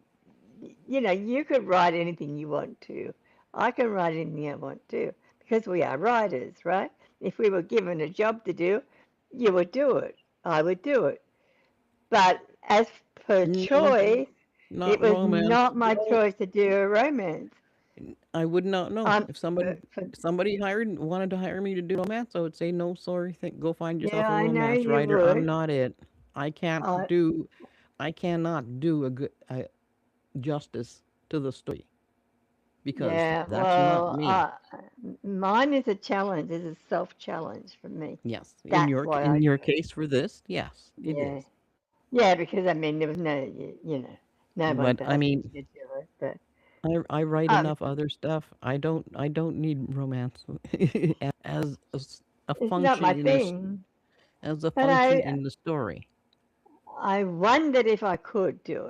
You could write anything you want to. I can write anything I want to because we are writers, right? If we were given a job to do, you would do it. I would do it. But as per No, choice, it not was romance. not my choice to do a romance. I would not know Um, if somebody, for, wanted to hire me to do romance. I would say no, sorry. Go find yeah, yourself a I know romance you writer. I'm would. not it. I can't I do, I cannot do a good justice to the story because yeah, that's not well, me. mine is a challenge. It's a self challenge for me. Yes, That's why I in do your it. case for this, yes, it Yeah, is. yeah, because I mean there was no, you know, no one But to I ask me mean, to do it. But I write um, enough other stuff. I don't need romance as a it's not function my in this thing. as a But function in the story. I wondered if I could do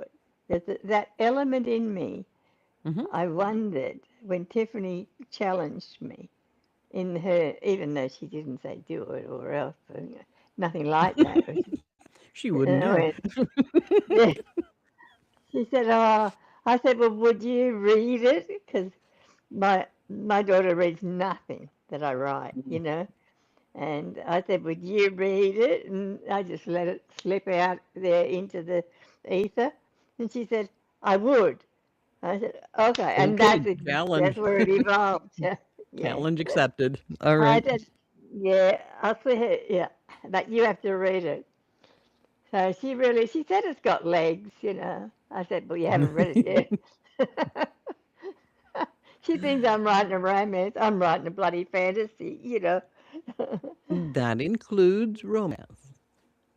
it. That element in me. Hmm. I wondered when Tiffany challenged me in her, even though she didn't say do it or else, nothing like that. But She and wouldn't I dare. went, yeah. She said, "Oh," I said, "Well, would you read it?" Because my daughter reads nothing that I write, you know. And I said, "Would you read it?" And I just let it slip out there into the ether. And she said, "I would." I said, "Okay," and Okay, that's challenge. where it evolved. Yeah, Challenge accepted. All I right. did. Yeah, I said, yeah, but you have to read it. So she said it's got legs, you know. I said, well, you haven't read it yet. She thinks I'm writing a romance. I'm writing a bloody fantasy, you know. That includes romance.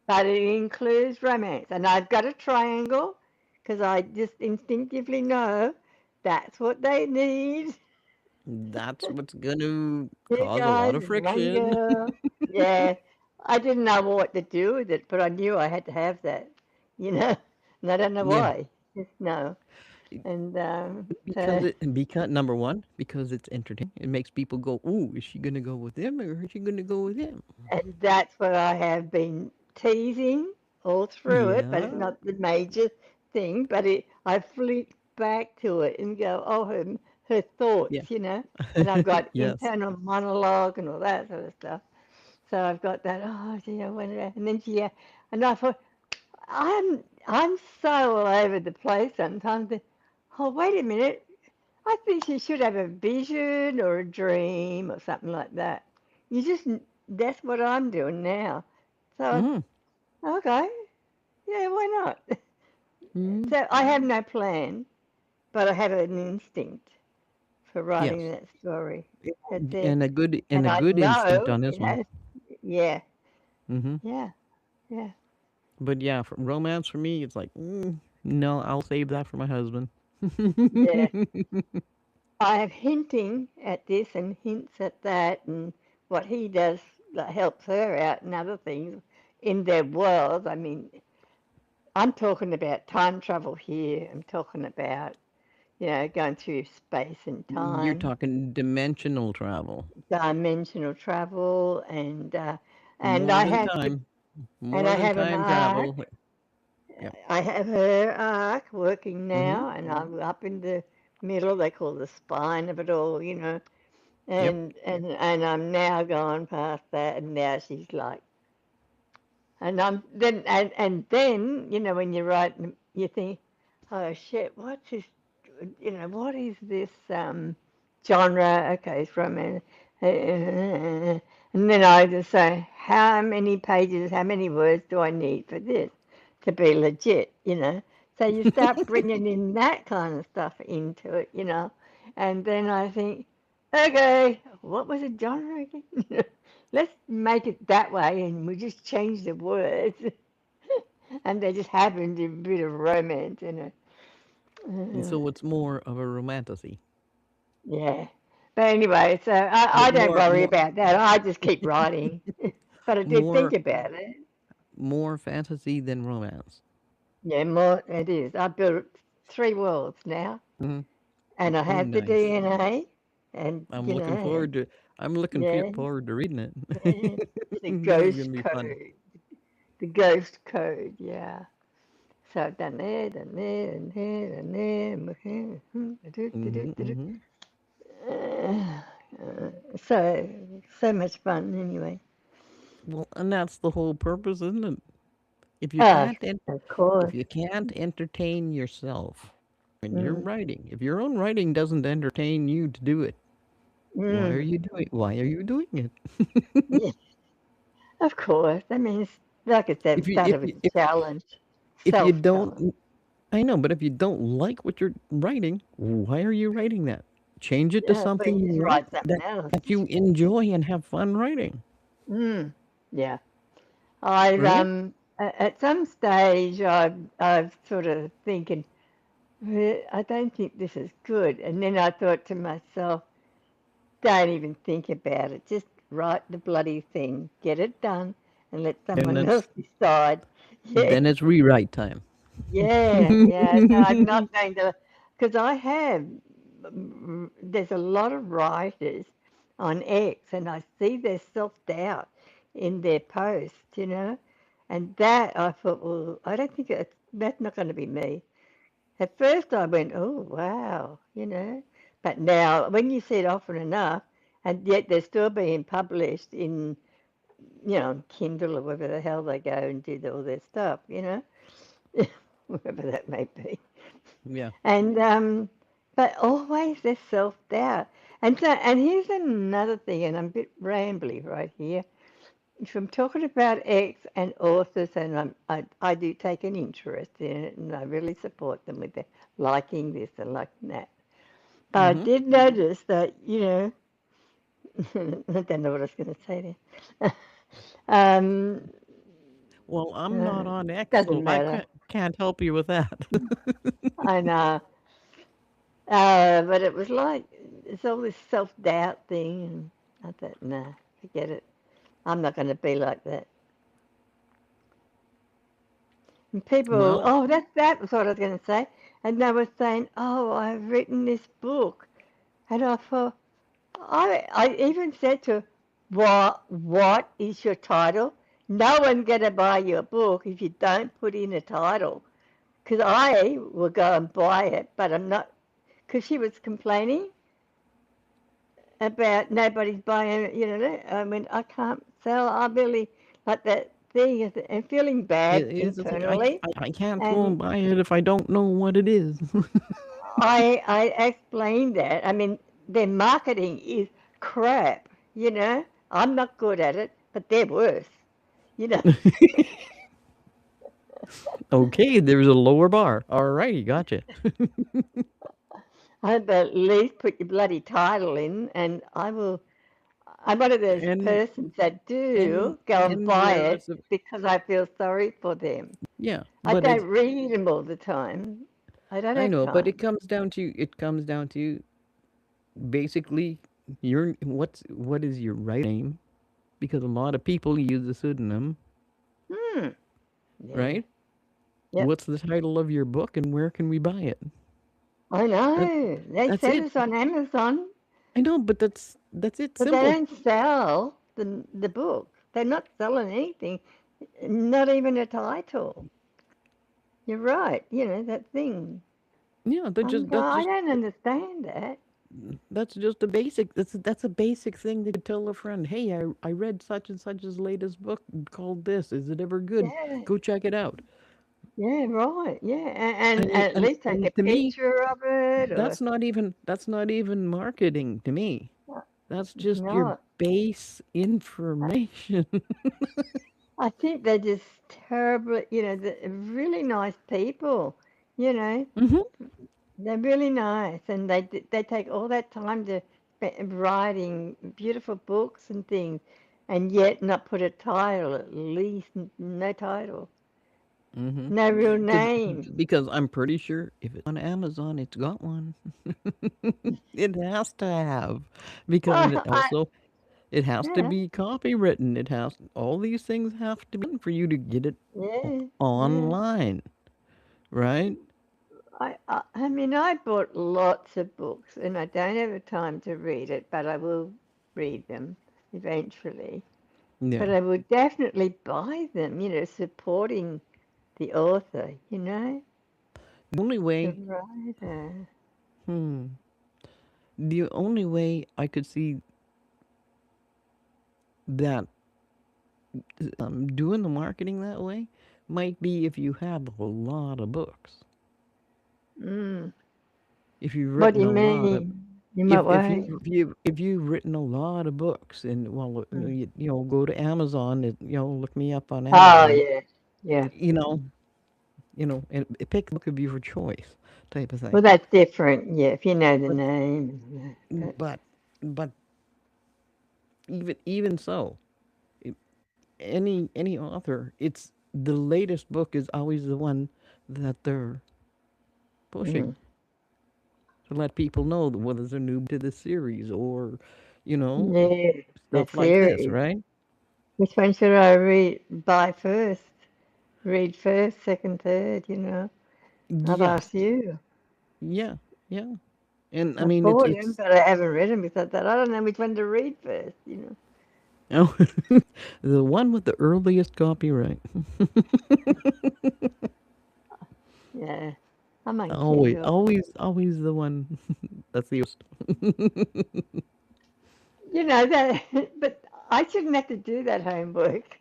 But it includes romance. And I've got a triangle because I just instinctively know that's what they need. That's what's going to Two cause a lot guys of and one friction. girl. Yeah. I didn't know what to do with it, but I knew I had to have that, you know. And I don't know Yeah, why. Just no. And because number one, because it's entertaining. It makes people go, "Ooh, is she gonna go with him or is she gonna go with him?" and that's what I have been teasing all through it, but it's Yeah, not the major thing. But I flip back to it and go, oh, her yeah, thoughts, you know. And I've got yes, internal monologue and all that sort of stuff. So I've got that. Oh, gee, I wonder. And then she, and I thought, I'm so all over the place sometimes. That, oh, wait a minute. I think she should have a vision or a dream or something like that. You just that's what I'm doing now. So mm, okay, yeah, why not? mm, So I have no plan, but I have an instinct for writing yes, that story. That's it, and and a I good instinct know on this it one. has. Yeah, Hmm. yeah, yeah, But yeah, for romance for me, it's like, no, I'll save that for my husband. yeah. I have hinting at this and hints at that, and what he does that helps her out and other things in their world. I mean, I'm talking about time travel here. I'm talking about, going through space and You're time, talking dimensional travel, dimensional travel, and more I than have to, time, and more I than have an time arc. travel. Yep. I have her arc working Hmm. now, and I'm up in the middle. They call the spine of it all, Yep. and I'm now gone past that, and now she's like, and I'm then and then when you write, you think, oh shit, what's this? What is this genre? Okay, it's from and then I just say, how many pages, how many words do I need for this to be legit? So you start bringing in that kind of stuff into it, and then I think, okay, what was the genre again? Let's make it that way, and we just change the words, and there just happened to be a bit of romance in it. And Uh, so it's more of a romantasy, yeah. But anyway, so I but don't worry about that. I just keep writing. But I did think more, about it. more fantasy than romance. Yeah, more it is. I built three worlds now, Hmm. and I Oh, have the nice. DNA, and I'm looking forward to. I'm looking yeah, forward to reading it. the This is gonna ghost be fun. code, the ghost code. Yeah. So I've done there, done there, and there, and there. Hmm. Hmm. Uh, so so much fun anyway. Well, and that's the whole purpose, isn't it? If you Oh, can't, of if course. you can't entertain yourself when you're Mm, writing, if your own writing doesn't entertain you to do it, mm, why are you doing it? yeah, of course. I mean, Like I said, If we you started with the challenge, if you self-challenge. don't, I know, but if you don't like what you're writing, why are you writing that? Change it to Yeah, we something you just like write something that else. you enjoy and have fun writing, Mm, yeah. I right? at some stage I've sort of thinking, I don't think this is good. And then I thought to myself, don't even think about it. Just write the bloody thing, get it done, and let And someone that's else decide. Yeah, then it's rewrite time. yeah, yeah. So I'm not going to, because I have, there's a lot of writers on X, and I see their self-doubt in their posts, and that I thought, well, I don't think that's not going to be me. At first I went, oh, wow, but now when you see it often enough, and yet they're still being published in, on Kindle or wherever the hell they go and do all their stuff, wherever that may be. Yeah. And but always there's self-doubt. And so, and here's another thing, and I'm a bit rambly right here. If I'm talking about X and authors, and I do take an interest in it, and I really support them with their liking this and liking that. But I Hmm. did notice that, I don't know what I was going to say there. um, Well, I'm not uh, on X, so doesn't I matter. can't help you with that. I know. But it was like, it's all this self-doubt thing, and I thought, nah, forget it. I'm not going to be like that. And people, Well, oh, that was what I was going to say. And they were saying, oh, I've written this book. And I thought, I even said to her, what is your title? No one's going to buy your book if you don't put in a title. Because I will go and buy it, but I'm not, because she was complaining about nobody's buying it, I mean, I can't sell. I really like that thing and feeling bad it's the thing. internally. I can't go And and buy it if I don't know what it is. I explained that. I mean, their marketing is crap, I'm not good at it, but they're worse, you know. Okay, there's a lower bar. All righty, gotcha. I'd at least put your bloody title in, and I will. I'm one of those And persons that and do go and and buy there it is a because I feel sorry for them. yeah, I but don't read them all the time. I don't I have know, but time. it comes down to basically your what is your right name? Because a lot of people use a pseudonym, Hmm. Yeah. right? Yep. What's the title of your book and where can we buy it? I That, know. They that's said it. it's on Amazon, I know, but that's it. but they Simple. don't sell the book. They're not selling anything, not even a title. You're right. That thing. Yeah, I don't understand that. that's just a basic. That's a basic thing that you tell a friend. Hey, I read such and such's latest book called this. Is it ever good? Yeah. Go check it out. Yeah. Right. Yeah. And And at least take a to me, picture of it, or that's not even marketing to me. That's it's just your not. base information. I think they're just terrible. They're really nice people. You know, Hmm. they're really nice, and they take all that time to writing beautiful books and things, and yet not put a title. At least no title, Hmm. no real Because name. because I'm pretty sure if it's on Amazon, it's got one. It has to have because it I, also it has to yeah, be copywritten. It has all these things have to be done for you to get it yeah, yeah. online, right? I mean, I bought lots of books, and I don't have the time to read it, but I will read them eventually. Yeah. But I would definitely buy them, supporting the author, The only the way, writer. hmm, the only way I could see that doing the marketing that way might be if you have a lot of books. Mm. If you've What do written you a lot of, mean? You might if wait. if you've written a lot of books, and well, Mm. you know, go to Amazon, look me up on Oh, Amazon, yeah. Yeah. you know, and pick the book of your choice, type of thing. Well, that's different. Yeah, if you know the But name. But but but even so, i- any author, it's the latest book is always the one that they're pushing mm, to let people know whether they're new to the series or, you know, yeah, that stuff like this, series. right? Which one should I buy first? Read first, second, third, I've Yes. asked you. Yeah. Yeah. And I I've mean, bought them, it's but I haven't read them because I thought, I don't know which one to read first. oh, the one with the earliest copyright. Yeah, I'm on Always, Kindle. always, always the one that's the most. That, but I shouldn't have to do that homework.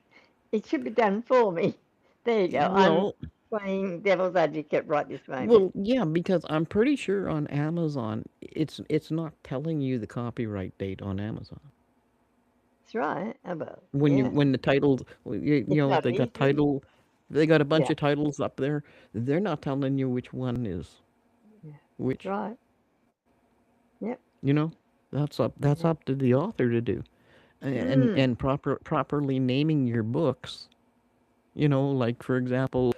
It should be done for me. There you go. I'm Well, playing devil's advocate right this moment. yeah, because I'm pretty sure on Amazon, it's not telling you the copyright date on Amazon. That's right. Oh, well, When yeah. when the titles, It's if not they got easy. title, they got a bunch Yeah, of titles up there. They're not telling you which one is yeah. That's which. right. Yep. You know, that's Yeah. up to the author to do, Mm. and properly naming your books. Like for example,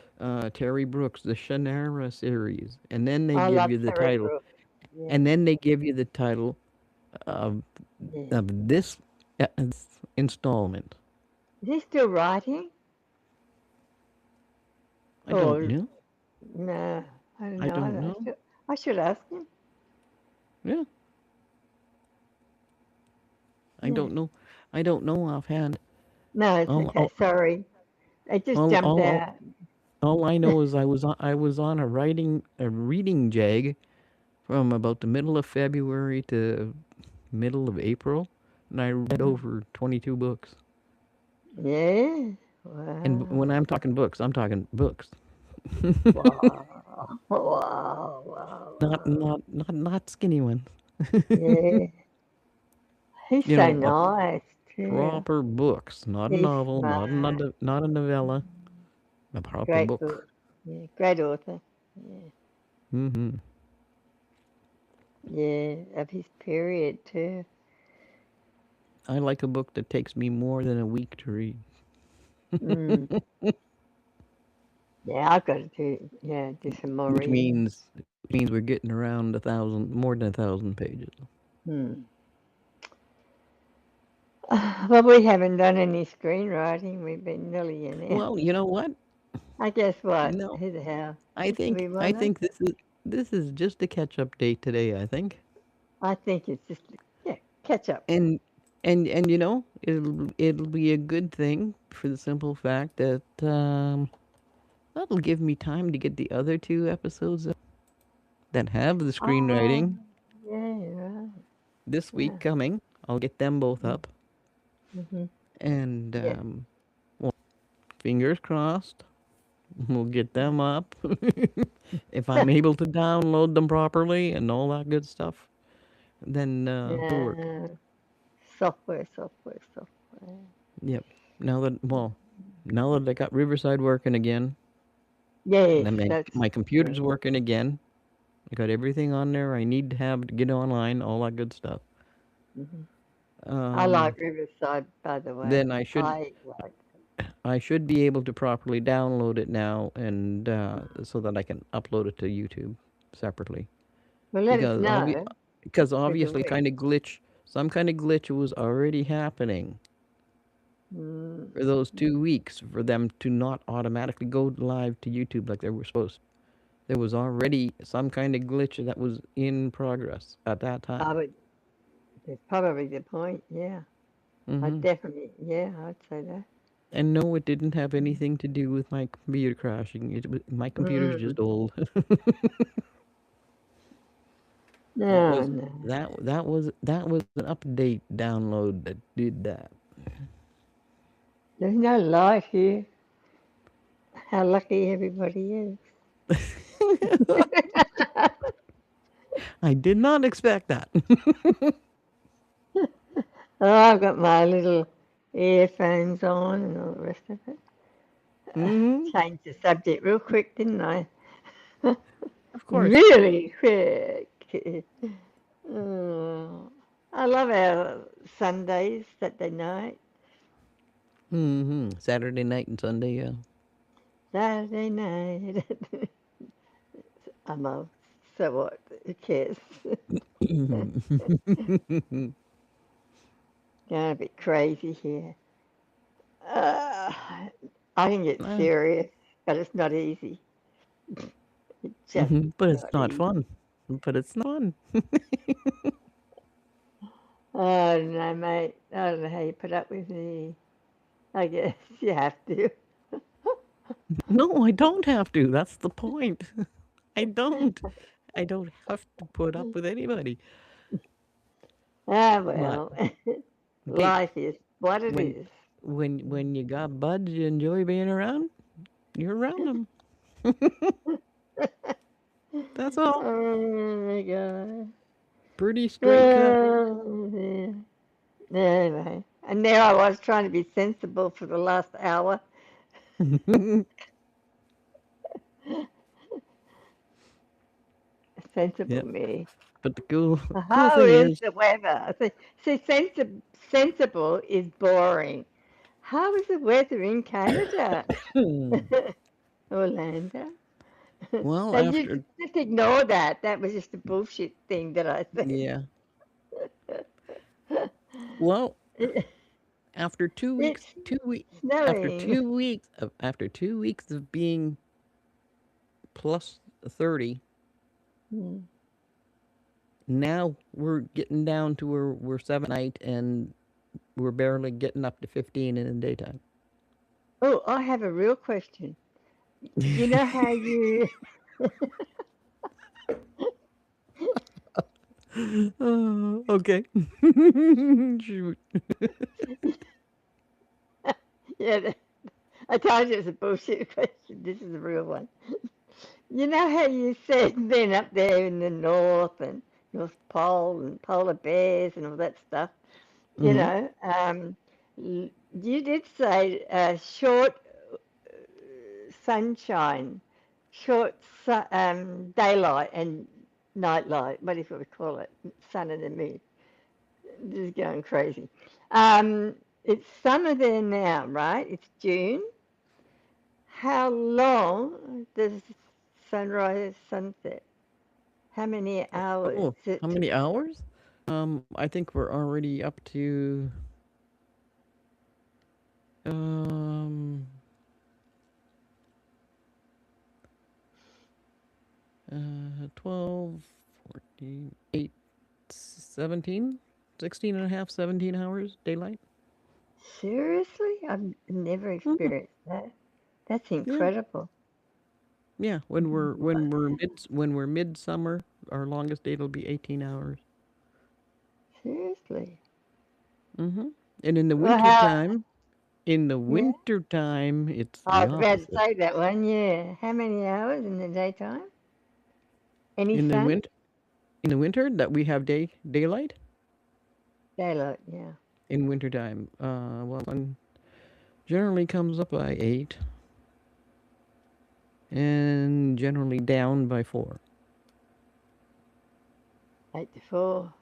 Terry Brooks, the Shannara series, and then they I give love you the Terry title, Brooks. Yeah. and then they give you the title of Yeah. this installment. Is he still writing? I don't Or know. no? I don't I know. don't know. I should ask him. Yeah, I Yeah. don't know. I don't know offhand. No, it's All okay. all Sorry. It just all jumped all, all, out. all I know is I was on a reading jag from about the middle of February to middle of April, and I read Mm. over 22 books. Yeah. And when Wow. I'm talking books, I'm talking books. Wow. Wow. Wow. not Wow. not not not skinny ones. Yeah. He's you so know, uh, nice too. proper books, not a He's novel, smart. not a novella, a proper Great book. book. Yeah. Great author. Yeah. Hmm. Yeah. Of his period too. I like a book that takes me more than a week to read, Mm. Yeah. I've got to do. Yeah. Do some more which reading. means we're getting around more than 1,000 pages. Hmm. Well, we haven't done any screenwriting. We've been nearly an hour. Well, you know what? I guess what? No, Who the hell? I Do think we I want to? think this is just a catch-up date today, I think. I think it's just, yeah, catch up. And it'll be a good thing for the simple fact that that'll give me time to get the other two episodes that have the Oh, screenwriting yeah, this week right. coming. I'll get them both Yeah. up, Mm-hmm. and Yeah. well, fingers crossed, we'll get them up. If I'm able to download them properly and all that good stuff, then it'll work. Yeah. Software, software, software. Yep. Now that I got Riverside working again, Yes, and then that's my yeah. computer's working again. I got everything on there I need to have to get online, all that good stuff. Hmm. I Um, like Riverside, by the then way. I should I like. I should be able to properly download it now, and so that I can upload it to YouTube separately. Well, let us Because know because obviously we. some kind of glitch was already happening Mm, for those 2 weeks for them to not automatically go live to YouTube like they were supposed. There was already some kind of glitch that was in progress at that time. I would. That's probably the point. Yeah. I Hmm. definitely. Yeah, I'd say that. And no, it didn't have anything to do with my computer crashing. My computer's Mm. just old. That No, was no. that was an update download that did that. There's no light here. How lucky everybody is. I did not expect that. Oh, I've got my little earphones on and all the rest of it. Hmm. Changed the subject real quick, didn't I? Of course. Really quick. Oh, I love our Sundays, Saturday night, Saturday night and Sunday, yeah. Saturday night. I'm old, so what? Who cares? Going a bit crazy here. Uh, I can get Ah, serious, but it's not easy. It's just but it's not not easy. fun. But it's not fun. I don't know, mate. I don't know how you put up with me. I guess you have to. No, I don't have to. That's the point. I don't. I don't have to put up with anybody. Ah, But well, hey, life is what it when is. when you got buds you enjoy being around, you're around them. That's all. Oh my God. Pretty straight cut. Oh, yeah. Anyway, and there I was trying to be sensible for the last hour. Sensible Yep. me. But the cool How thing is is, the weather? See, sensible is boring. How is the weather in Canada? Orlando? well, Now you after just ignore that. That was just a bullshit thing that I said. yeah, well, It, after it's after snowing. 2 weeks after 2 weeks of being plus 30, Hmm. now we're getting down to where we're 7 at night and we're barely getting up to 15 in the daytime. Oh, I have a real question. You know how you, Oh, okay. Shoot. yeah, I told you it was a bullshit question. This is a real one. You know how you said being up there in the north and North Pole and polar bears and all that stuff? You Hmm. know, you did say short sunshine, short daylight and nightlight, whatever we call it, sun and the moon. This is going crazy. It's summer there now, right? It's June. How long does sunrise, sunset? How many hours? Oh, how many hours? I think we're already up to um 12, 14, 8, 17, 16 and a half, 17 hours daylight. Seriously? I've never Hmm. experienced that. That's Yeah. incredible. Yeah, when we're midsummer, our longest day will be 18 hours. Seriously. Hmm. And in the Well, winter how? time, Yeah. it's I the was about to opposite. say that one. Yeah. How many hours in the daytime? Any In the sun? winter, that we have daylight Daylight. Yeah. in wintertime. Well, one generally comes up by 8 and generally down by 4. 8 to 4.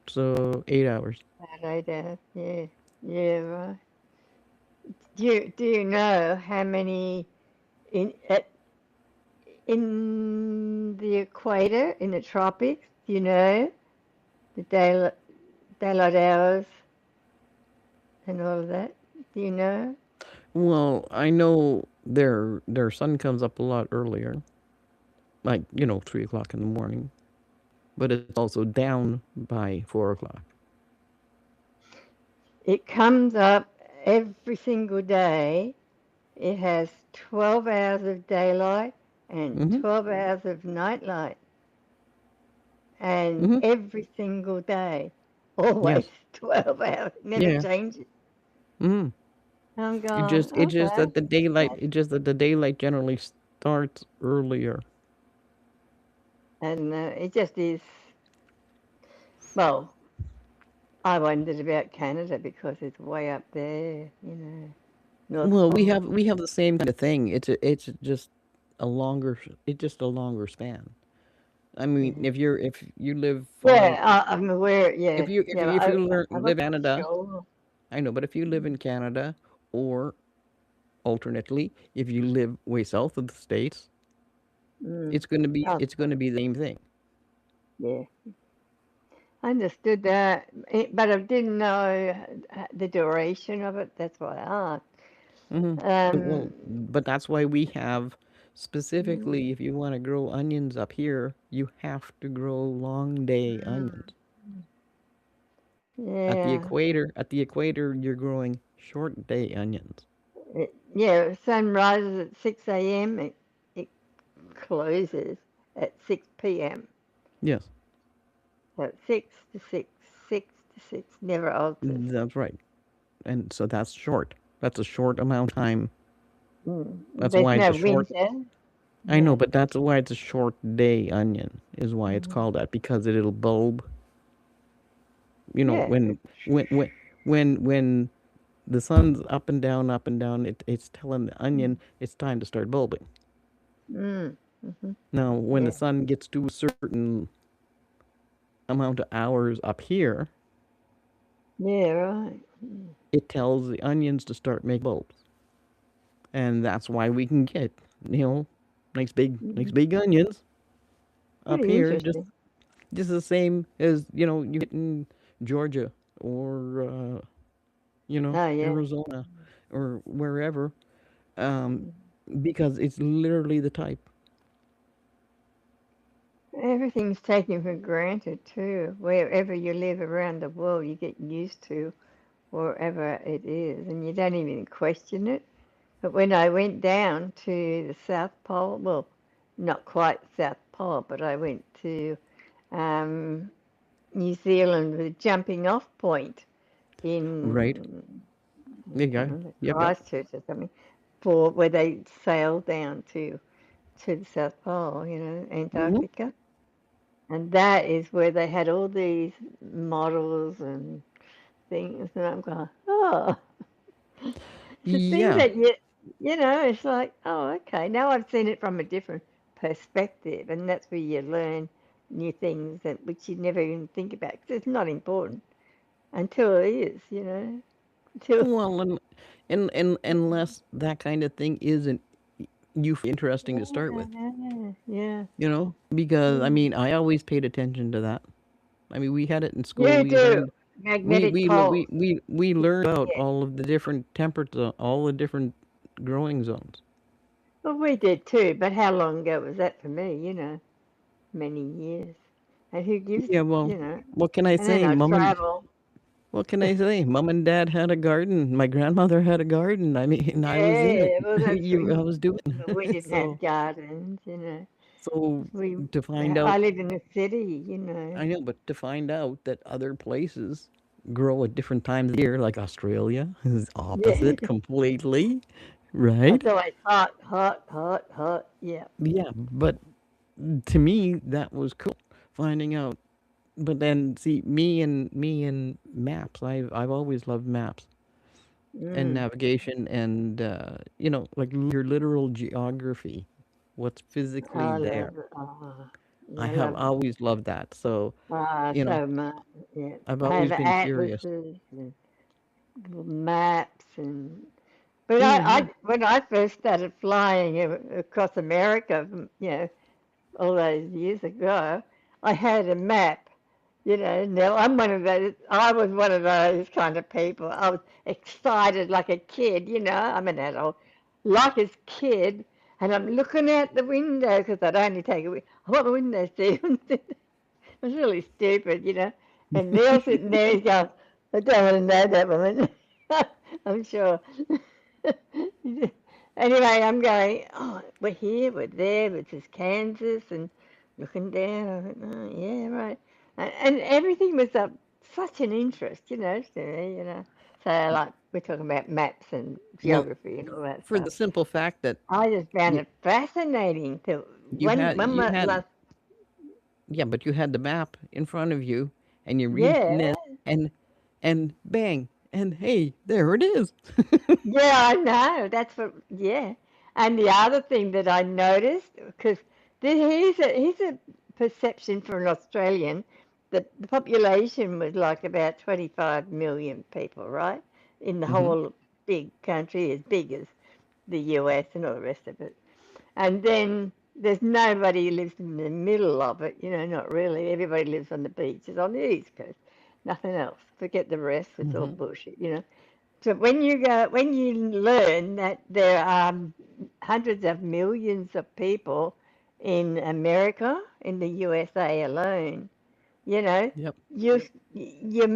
So 8 hours. About 8 hours. Yeah. Yeah. Right. Do you know how many in the equator in the tropics? Do you know the daylight hours and all of that? Do you know? Well, I know their sun comes up a lot earlier, like 3 o'clock in the morning, but it's also down by 4 o'clock. It comes up every single day. It has 12 hours of daylight and Hmm. 12 hours of nightlight, and Hmm. every single day, always Yes. 12 hours, never Yeah. changes. Hmm. I'm It going, just it just okay, that the daylight that's it just that the daylight generally starts earlier. And it just is, well, I wondered about Canada because it's way up there, North Well, Pole. we have the same kind of thing. It's just a longer it's just a longer span. I mean, Yeah, if you live far, yeah, I'm aware. Yeah, yeah, if you I live wasn't in Canada, sure. I know, but if you live in Canada, or alternately, if you live way south of the states, Mm. Oh, it's going to be the same thing. yeah, I understood that, but I didn't know the duration of it. That's why I asked. Hmm. Um, Well, but that's why we have specifically, mm, if you want to grow onions up here, you have to grow long day mm, onions. yeah, At the equator, you're growing short day onions. yeah. Sun rises at 6 a.m. It closes at 6 p.m. Yes, So it's 6 to 6, 6 to 6, never alters. that's right. And so that's short. That's a short amount of time. That's There's why it's no a short. winter. I know, Yeah. but that's why it's a short day onion, is why it's Mhm. called that, because it'll bulb. You know, Yeah. when when when the sun's up and down, it's telling the onion it's time to start bulbing. Mm. Hmm. Now, when the Yeah. sun gets to a certain amount of hours up here, Yeah. Right. it tells the onions to start making bulbs, and that's why we can get, you know, nice Mm. big onions up Pretty here, interesting. just the same as you get in Georgia, or Oh yeah. Arizona, or wherever, um, because it's literally the type. Everything's taken for granted too. Wherever you live around the world, you get used to wherever it is, and you don't even question it. But when I went down to the South Pole, well, not quite South Pole, but I went to um, New Zealand with a jumping off point Right? in, There I you can't go. remember, Yep, yep. Christchurch or something, for where they sailed down to the South Pole, Hmm. Antarctica. And that is where they had all these models and things. And I'm going, oh, it's the things Yeah. that it's like, oh, okay. Now I've seen it from a different perspective. And that's where you learn new things that which you never even think about because it's not important until it is, until, Well, and unless that kind of thing isn't you interesting to start with, yeah, yeah. because I Yeah. mean, I always paid attention to that. I mean, we had it in school. You We do. learned Magnetic poles. we learned about Yeah. all of the different temperatures, all the different growing zones. Well, we did too, but how long ago was that for me? Many years. And who gives, Yeah, well, you know? what can I And then say? I travel. What can I say? Mom and dad had a garden. My grandmother had a garden. I mean, I was in it. Yeah, well, that's I was doing we it. didn't have gardens. So We to find I out, lived in the city. I know, but to find out that other places grow at different times of the year, like Australia, is Yeah, opposite completely, right? it's always hot, hot, hot, hot. Yeah. Yeah, but to me that was cool finding out. But then see, me and maps. I've always loved maps and Mm. navigation, and like your literal geography, what's physically I there. love it. Oh, I yeah, I have love it. always loved that. So, you know, So much. Yeah. I've I have always been curious. atlases and maps and but Yeah, yeah. I when I first started flying across America, all those years ago, I had a map. Now I was one of those kind of people. I was excited like a kid. I'm an adult, like a kid, and I'm looking out the window because I'd only take a I want the window seat. It was really stupid. And Neil sitting there, he's going, I don't want to know that woman. I'm sure. Anyway, I'm going, oh, we're here, we're there, this is Kansas, and looking down, I went, oh, yeah, right. And everything was of such an interest, to me. So, like, we're talking about maps and Well, geography and all that for stuff. the simple fact that I just found you it fascinating. To you when had when you was had last? Yeah, but you had the map in front of you, and you're reading Yeah, it, and bang, and hey, there it is. yeah, I know. That's what, yeah. And the other thing that I noticed, because here's a perception for an Australian, that the population was like about 25 million people, right? In the Hmm. whole big country, as big as the US and all the rest of it. And then there's nobody who lives in the middle of it, not really. Everybody lives on the beaches on the East Coast. Nothing else. Forget the rest, it's all Hmm. bullshit. So when you learn that there are hundreds of millions of people in America, in the USA alone, you know, Yep. your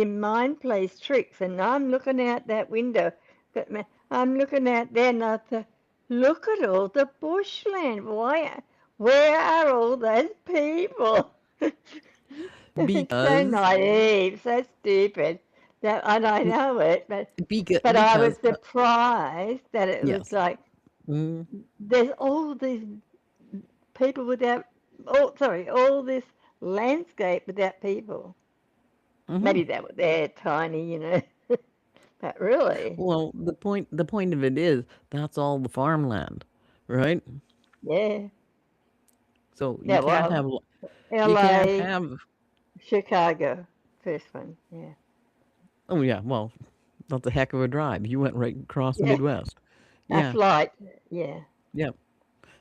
mind plays tricks. And I'm looking out that window, I'm looking out there, and I thought, look at all the bushland. Where are all those people? It's so Because naive, so stupid. That, and I know it, but I was because surprised that it was yes. like Mm-hmm. there's all these people without, oh, sorry, all this landscape without people. Mm-hmm. Maybe they're tiny. But really, Well, the point of it is that's all the farmland, right? yeah, So yeah. Well, you can't L.A., have. Chicago, first one, yeah, Oh yeah, well, that's a heck of a drive. You went right across the yeah. Midwest. A Yeah, flight, yeah, yeah,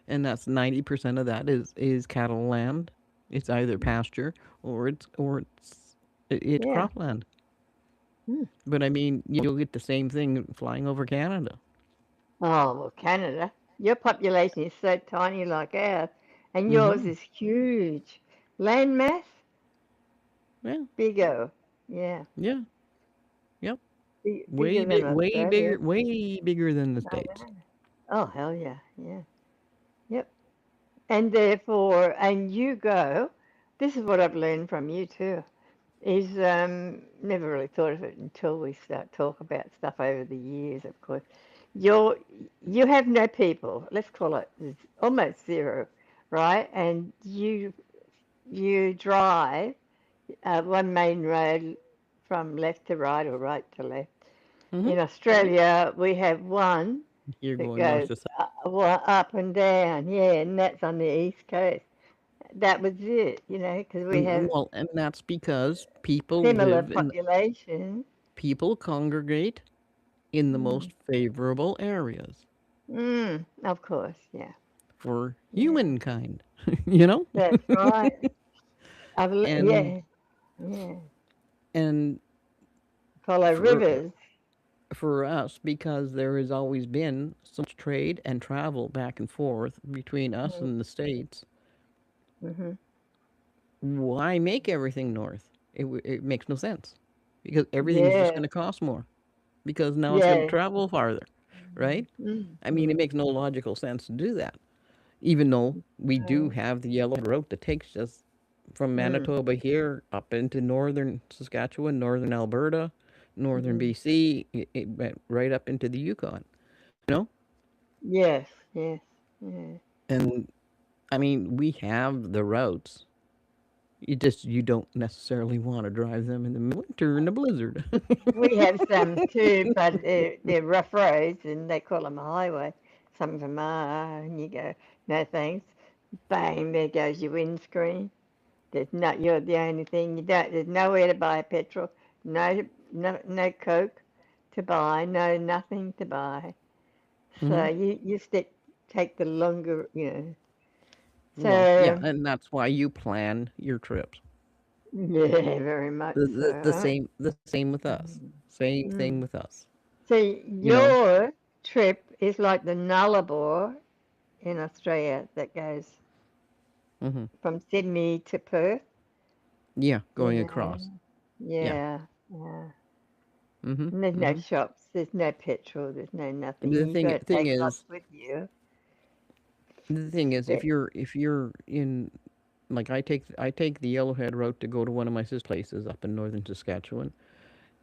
and that's 90% of that is cattle land. It's either pasture or it's yeah. cropland. Hmm. But I mean, you'll get the same thing flying over Canada. Oh, well, Canada, your population is so tiny like ours, and yours Mm-hmm. is huge. Land mass, Yeah, big O. Yeah, yeah, yep. bigger than Way Australia. bigger, way bigger than the I states. know. Oh, hell yeah, yeah, yep. And therefore, and you go, this is what I've learned from you too, is never really thought of it until we start talk about stuff over the years, of course. You're, you have no people, let's call it almost zero, right? And you drive one main road from left to right or right to left. Mm-hmm. In Australia, we have one You're that going north goes to south. up and down, yeah, and that's on the east coast. That was it, because we have Well, and that's because similar populations. people congregate in the Mm, most favorable areas of course, yeah, for yeah, humankind, you know? that's right. and Yeah, yeah. and Follow for rivers. for us, because there has always been so much trade and travel back and forth between us and the states, Mm-hmm. why make everything north? It makes no sense, because everything's just Yeah, going to cost more, because now it's going to yeah. travel farther, right? I mean, it Mm-hmm. makes no logical sense to do that, even though we do have the yellow road that takes us from Mm-hmm. Manitoba here up into northern Saskatchewan, northern Alberta, northern Mm-hmm. BC, it went right up into the Yukon, you know? Yes, yes, yeah. And I mean, we have the routes. You don't necessarily want to drive them in the winter in a blizzard. We have some too, but they're rough roads and they call them a highway. Some of them are, and you go, no thanks. Bang, there goes your windscreen. You're the only thing you don't, there's nowhere to buy petrol, no Coke to buy, no nothing to buy. So Hmm. you take the longer. Well, yeah, So, and that's why you plan your trips. yeah, very much The so. same with us. Same thing Mm. with us. So You know. your trip is like the Nullarbor in Australia that goes Hmm. from Sydney to Perth, Yeah, you going know. across. Yeah. Yeah, yeah. Hmm. And there's no Hmm. shops, there's no petrol, there's no nothing. The You've thing got to thing take lots is, with you. the thing is, Yeah. if you're in, like, I take the Yellowhead route to go to one of my sister places up in northern Saskatchewan,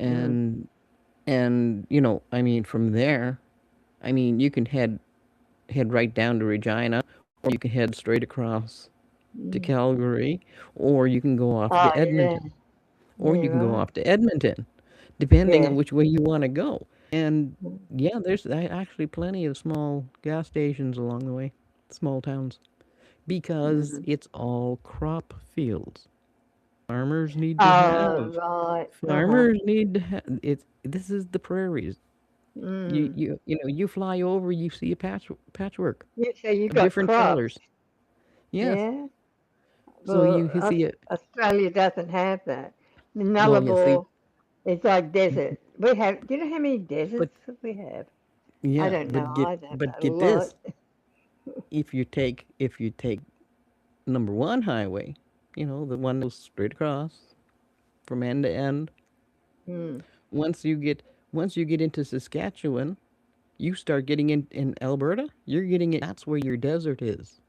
Mm, and I mean, from there, I mean, you can head right down to Regina, or you can head straight across, to Calgary, or you can go off Oh, to yeah. Edmonton, or Yeah, you can go right. off to Edmonton, depending on Yeah. which way you want to go. And Mm. yeah, there's actually plenty of small gas stations along the way, small towns, because Mm. it's all crop fields. Farmers need to Oh, have. right. Uh-huh. Farmers need to have. It's This is the prairies. Mm. You fly over, you see a patchwork Yeah, so you of got different crops. colors. Yes. Yeah. So Well, you can see it. Australia doesn't have that. The Well, you see, Nullarbor is like desert. We have, do you know how many but deserts we have? I yeah, don't know either, but but a get lot. this. If you take number one highway, the one that goes straight across from end to end. Mm. Once you get once you get into Saskatchewan, you start getting in Alberta. You're getting it. That's where your desert is.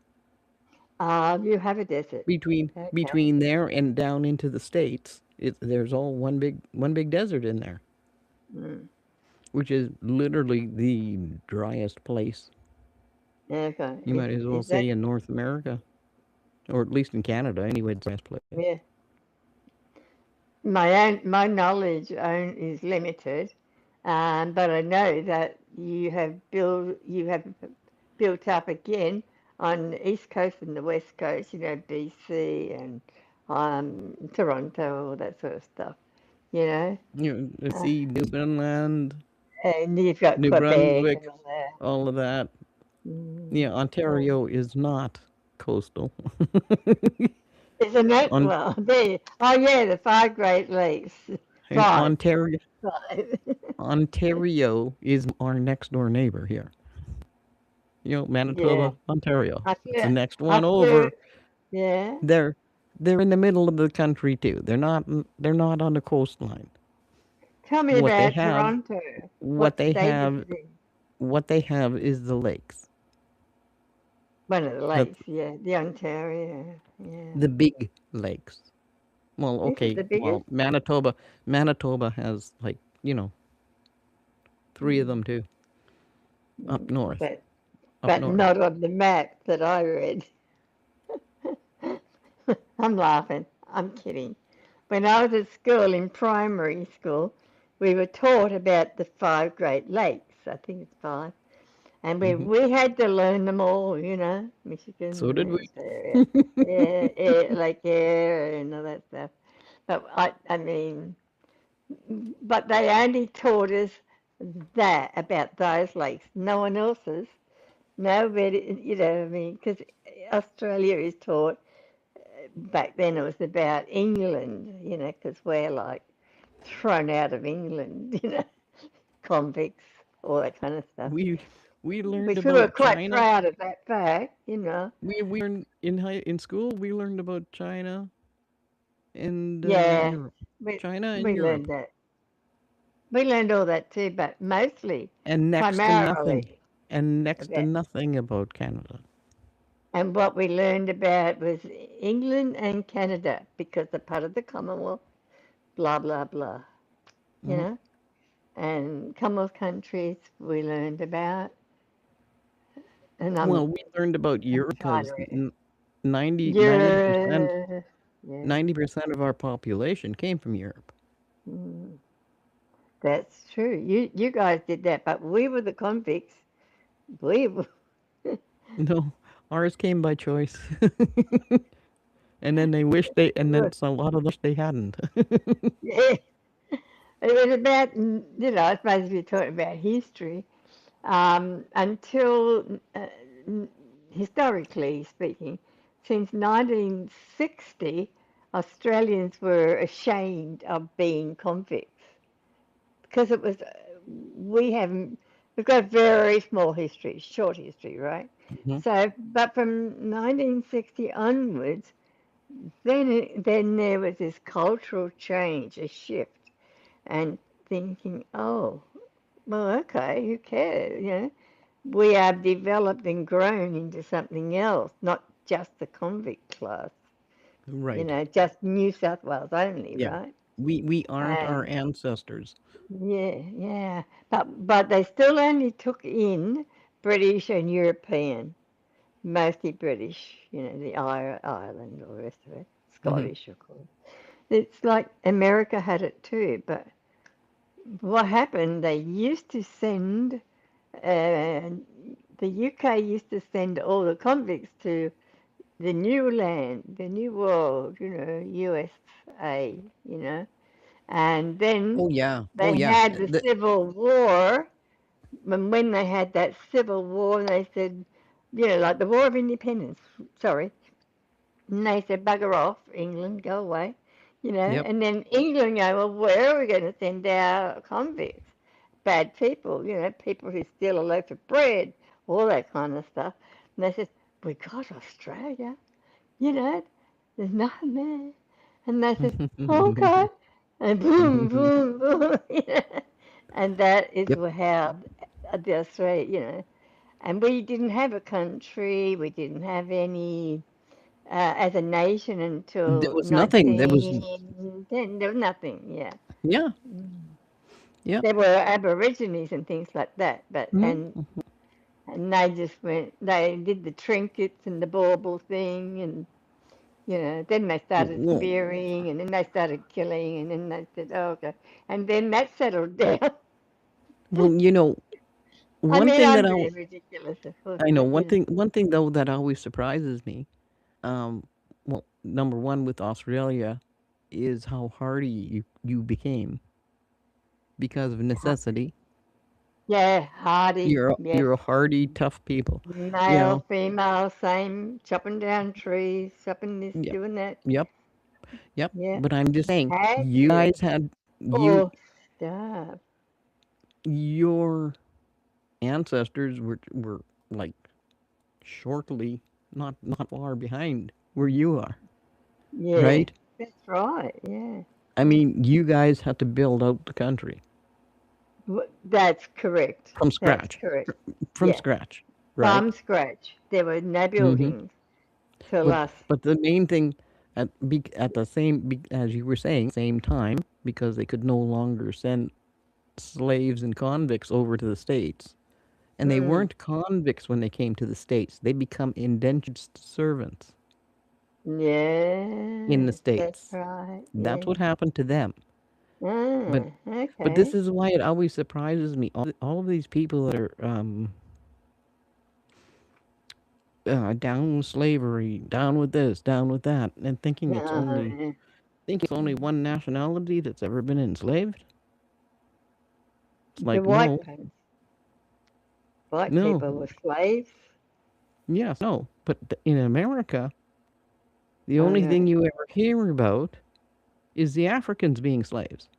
You have a desert. Okay. Between there and down into the states, there's all one big desert in there, Mm. which is literally the driest place Okay. you might as well Is say that, in North America, or at least in Canada. Anyway, it's the driest place. yeah. My knowledge is limited, but I know that you have built up again on the east coast and the west coast. BC and Toronto, all that sort of stuff. You know, Let's uh, see, Newfoundland, and you've got New Quebec Brunswick, and all that. all of that. Mm. Yeah, Oh, Ontario is not coastal. isn't it? On Well, there. Oh yeah, the five Great Lakes. and Five. Ontario Five. Ontario is our next door neighbor here. Yeah. Manitoba, Ontario. I It's the flew. next I one flew. over. Yeah. They're in the middle of the country too. They're not on the coastline. Tell me What they about have Toronto. what What they state is have it in? what they have is the lakes. One of the The lakes, yeah. The Ontario, yeah. the big lakes. Well, Is it okay. the Well, biggest? Manitoba has like, three of Mm, them too. Up mm. north. But Up but north. not on the map that I read. I'm laughing. I'm kidding. When I was at school in primary school, we were taught about the five Great Lakes. I think it's five. And we Hmm. we had to learn them all, So did Michigan, we. Lake Erie, and all that stuff. But I mean, but they only taught us that about those lakes. No one else's. Nobody, I mean, because Australia is taught back then it was about England, because we're like thrown out of England, convicts, all that kind of stuff. We we learned Which we were about quite China. proud of that fact. We learned in school. We learned about China and Yeah, Europe. we China and we learned Europe. that. We learned all that too, but mostly, And next to nothing. primarily And next to about, nothing about Canada. and what we learned about was England and Canada because they're part of the Commonwealth, blah blah blah, you Mhm. know. And Commonwealth countries we learned about, and Well, we learned about and Europe China. because 90% Yeah, yeah, 90% of our population came from Europe. mm, that's true. You guys did that, but we were the convicts. We were, No, ours came by choice. And then they wish they, and then a lot of them wish they hadn't. yeah. It was about, I suppose we're talking about history, until, historically speaking, since 1960, Australians were ashamed of being convicts because we've got a very small history, short history, right? Mhm. So, but from 1960 onwards, then there was this cultural change, a shift, and thinking, oh, well, okay, who cares? We have developed and grown into something else, not just the convict class, Right. just New South Wales only, Yeah. right? We aren't our And ancestors. yeah, but they still only took in British and European. mostly British, the Ireland or the rest of it, Hmm. Scottish, of course. It's like America had it too, but what happened, they used to send, uh, the UK used to send all the convicts to the new land, the new world, USA, and then Oh yeah. Oh they yeah. had the Civil War. And when they had that Civil War, they said, like the War of Independence, sorry, and they said, bugger off, England, go away, Yep. and then England go, well, where are we going to send our convicts? Bad people, people who steal a loaf of bread, all that kind of stuff. And they said, we got Australia, you know, there's nothing there. And they said, okay. And boom, boom, boom. And that is Yep. how the Australia, and we didn't have a country, we didn't have any as a nation There until was nothing. There was 1910. There was nothing, yeah. yeah. Mm. Yep. There were Aborigines and things like that, but Mhm. and they just went, they did the trinkets and the bauble thing, and then they started Well, spearing, and then they started killing, and then they said, oh, okay, and then that settled down. well, I one mean, thing I'm that being ridiculous, of course, I know but one thing though that always surprises me. Um, well, number one with Australia is how hardy you became because of necessity. yeah, hardy, yes. You're a hardy, tough people. You Male, know. female, same, chopping down trees, chopping this, Yep. doing that. Yep. Yep. Yeah, But I'm just saying, had you to. guys had Or starve. your ancestors were like shortly not far behind where you are, Yeah, right? that's right. Yeah, I mean, you guys had to build out the country That's correct. from That's scratch, correct. from Yeah, scratch, right? from scratch. There were no Hmm. buildings till But us. the main thing at the as you were saying, same time, because they could no longer send slaves and convicts over to the states, and they Mm. weren't convicts when they came to the states. They become indentured servants in the Yes, that's states. right. That's Yeah. what happened to them. But Ah, but this okay. is why it always surprises me. All of these people that are down with slavery, down with this, down with that, and Yeah. thinking it's only one nationality that's ever been enslaved. It's The like white no, people, white no, people were slaves. yes, no. But in America, the Oh only thing no. you ever hear about is the Africans being slaves.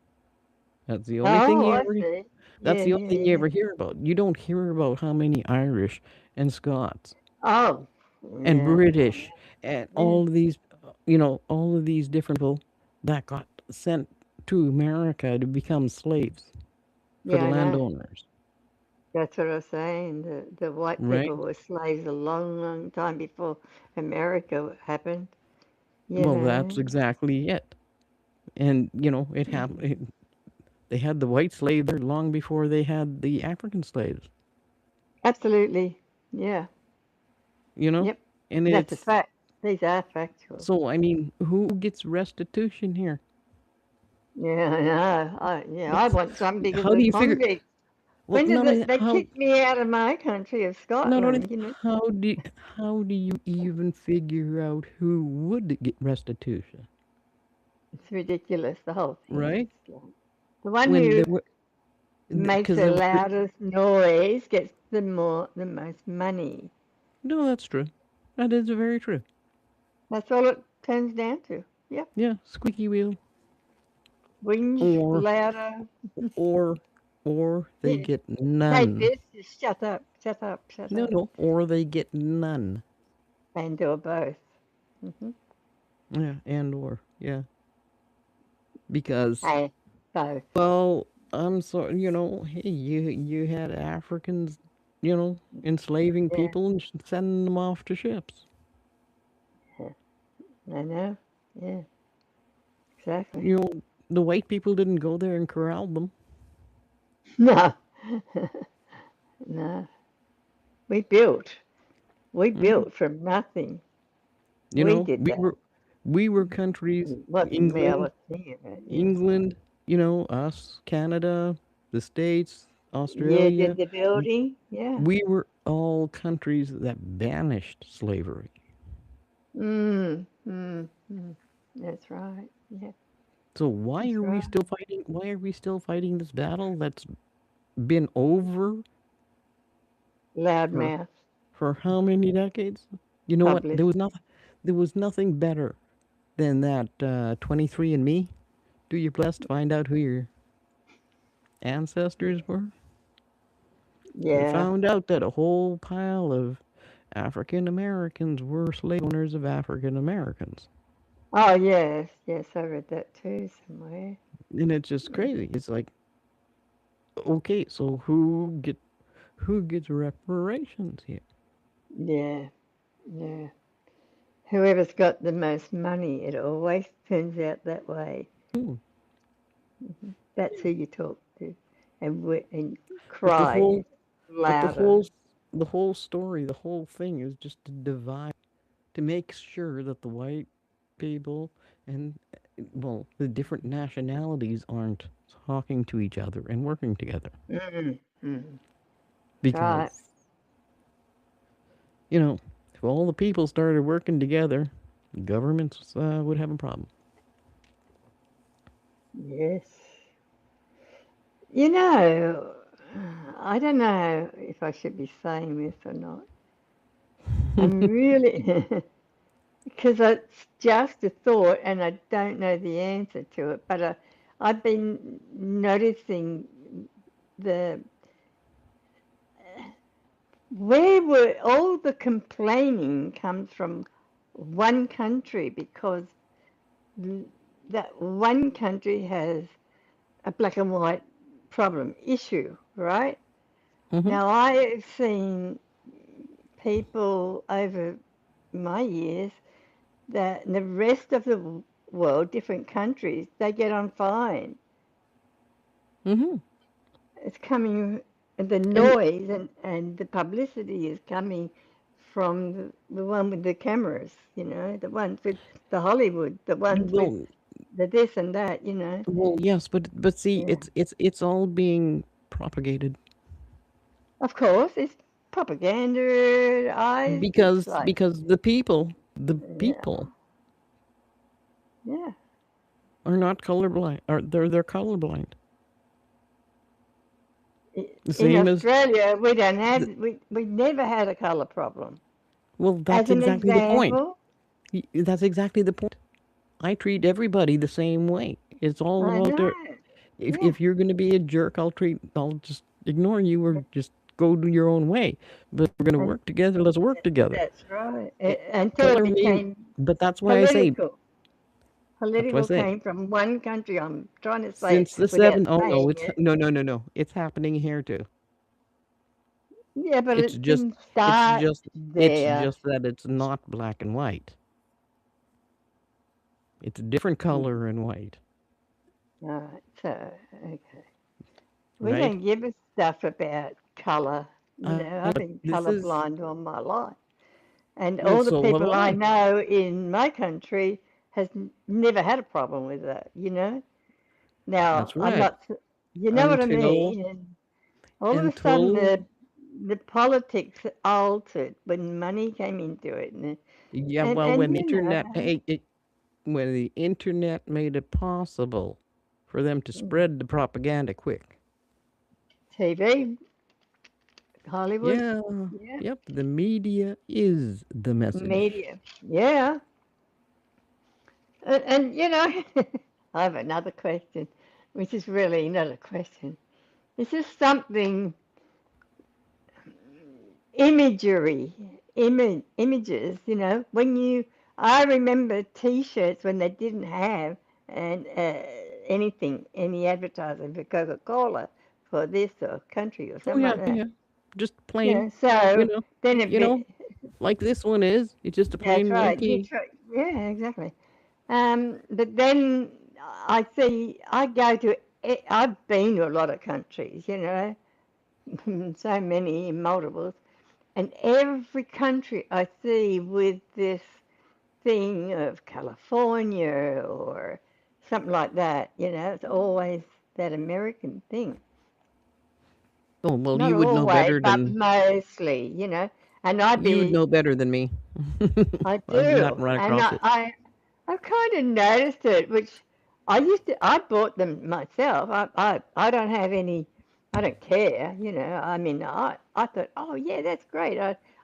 That's the only thing Oh, you I ever. see. That's Yeah, the only yeah, thing you yeah. ever hear about. You don't hear about how many Irish and Scots Oh, and yeah, British and yeah, all of these different people that got sent to America to become slaves for the yeah. I know. landowners, That's what I was saying. The white right? people were slaves a long, long time before America happened. You Well, that's know. exactly it. And it happened. They had the white slave there long before they had the African slaves. Absolutely. Yeah. You know, Yep. and That's a it's fact. These are factual. so. I mean, who gets restitution here? Yeah, I know. I What's want some because how of do the you figure? convicts. Well, When did not only that, they kicked me out of my country of not only Scotland? that, how do you even figure out who would get restitution, It's ridiculous. The whole thing right? is like the one When who there were makes because the there were loudest noise gets the most money. no, that's true. That is very true. That's all it turns down to. Yep. Yeah, squeaky wheel, Whinge or louder. or they Yeah. get Take none. this. Just shut up. Shut up. Shut No, up. no, or they get none. And or both. Hmm. Yeah, and or yeah, because Hey, both. well, I'm sorry, hey, you had Africans, enslaving Yeah. people and sending them off to ships. Yeah. I know. Yeah. Exactly. You know, the white people didn't go there and corral them. No. No. We built. We Hmm. built from nothing. You We know, did that. we were countries, It wasn't me, I England, was thinking of it, yeah. England, you know, us, Canada, the States, You did Australia. the building, yeah. We were all countries that banished slavery. Mm, mm, mm. That's right. Yeah, So why that's are we right. still fighting? Why are we still fighting this battle that's been over for Loudmouth how many decades? You know what? publicist. There was nothing better than that 23andMe. Do your best to find out who your ancestors were. They Yeah. found out that a whole pile of African Americans were slave owners of African Americans. Oh, yes, yes, I read that too somewhere. And it's just Yeah, crazy. It's like, okay, so who gets reparations here? yeah, yeah. Whoever's got the most money, it always turns out that way. Hmm. That's who you talk to, and But the cry whole but louder. the whole story, the whole thing is just to divide, to make sure that the white people and well, the different nationalities aren't talking to each other and working together. Mm, mm. That's right. Because, you know, if all the people started working together, governments would have a problem. Yes. You know, I don't know if I should be saying this or not. I'm really, because it's just a thought and I don't know the answer to it, but I've been noticing the where were all the complaining comes from one country because that one country has a black and white problem issue, right? Hmm. Now I've seen people over my years that the rest of the world, different countries, they get on fine. Hmm. It's coming, the And noise and the publicity is coming from the one with the cameras, the ones with the Hollywood, the ones with well, the this and that. well, yes, but see, Yeah. it's all being propagated Of course, it's propaganda. It's like, because the yeah, people yeah. are not colorblind, or they're colorblind. The In same as Australia, we don't have, the, we never had a colour problem. well, As that's an exactly the point. example, That's exactly the point. I treat everybody the same way. It's all I about know, the yeah. if you're going to be a jerk, I'll just ignore you or just go do your own way. But if we're going to And work together, let's work together. that's right. It, Until it color may, became but that's why I say political. that's why I Political say came from one country. I'm trying to say it since the without seven oh no, saying it's it. no, it's happening here too. Yeah, but It's it just didn't it's start just it's there. just that it's not black and white. It's a different Mm. color and white, All right, so, okay. We right? don't give a stuff about colour. I've But been this colour is blind all my life. And well, all the so have people I I. know in my country has never had a problem with that. Now, That's I'm right. not, you know what I Until mean? And all of a sudden, until the politics altered when money came into it, and yeah, and, well, and when the you internet know, it when the internet made it possible for them to spread the propaganda quick. TV, Hollywood, Yeah, yeah, yep, the media is the message. media, yeah, and I have another question, which is really not a question. It's just something imagery, images. I remember T-shirts when they didn't have and anything, any advertising for Coca-Cola for this or country or Oh something yeah, like that. yeah, just plain, you So know, then it you be, know, like this one is. It's just a that's plain white right. tee. Yeah, exactly. But then I go to, I've been to a lot of countries, so many multiples. And every country I see with this thing of California or something like that, it's always that American thing. Oh, well, Not you would know always, better but than mostly. And you would know better than me. I I've not do, run and across it. I kind of noticed it, which I bought them myself. I don't have any, I don't care. I mean, I thought, oh yeah, that's great.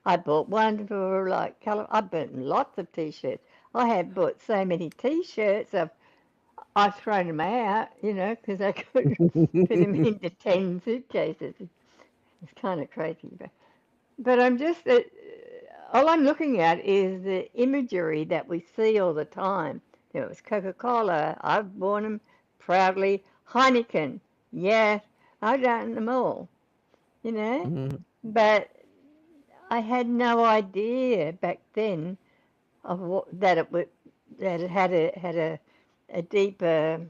I bought one for like color. I bought lots of t-shirts. I have bought so many t-shirts. I've thrown them out, because I could fit them into 10 suitcases. It's kind of crazy, but I'm just all I'm looking at is the imagery that we see all the time. It was Coca-Cola. I've worn them proudly. Heineken. Yeah, I've done them all. Mhm. But I had no idea back then of that it had a deeper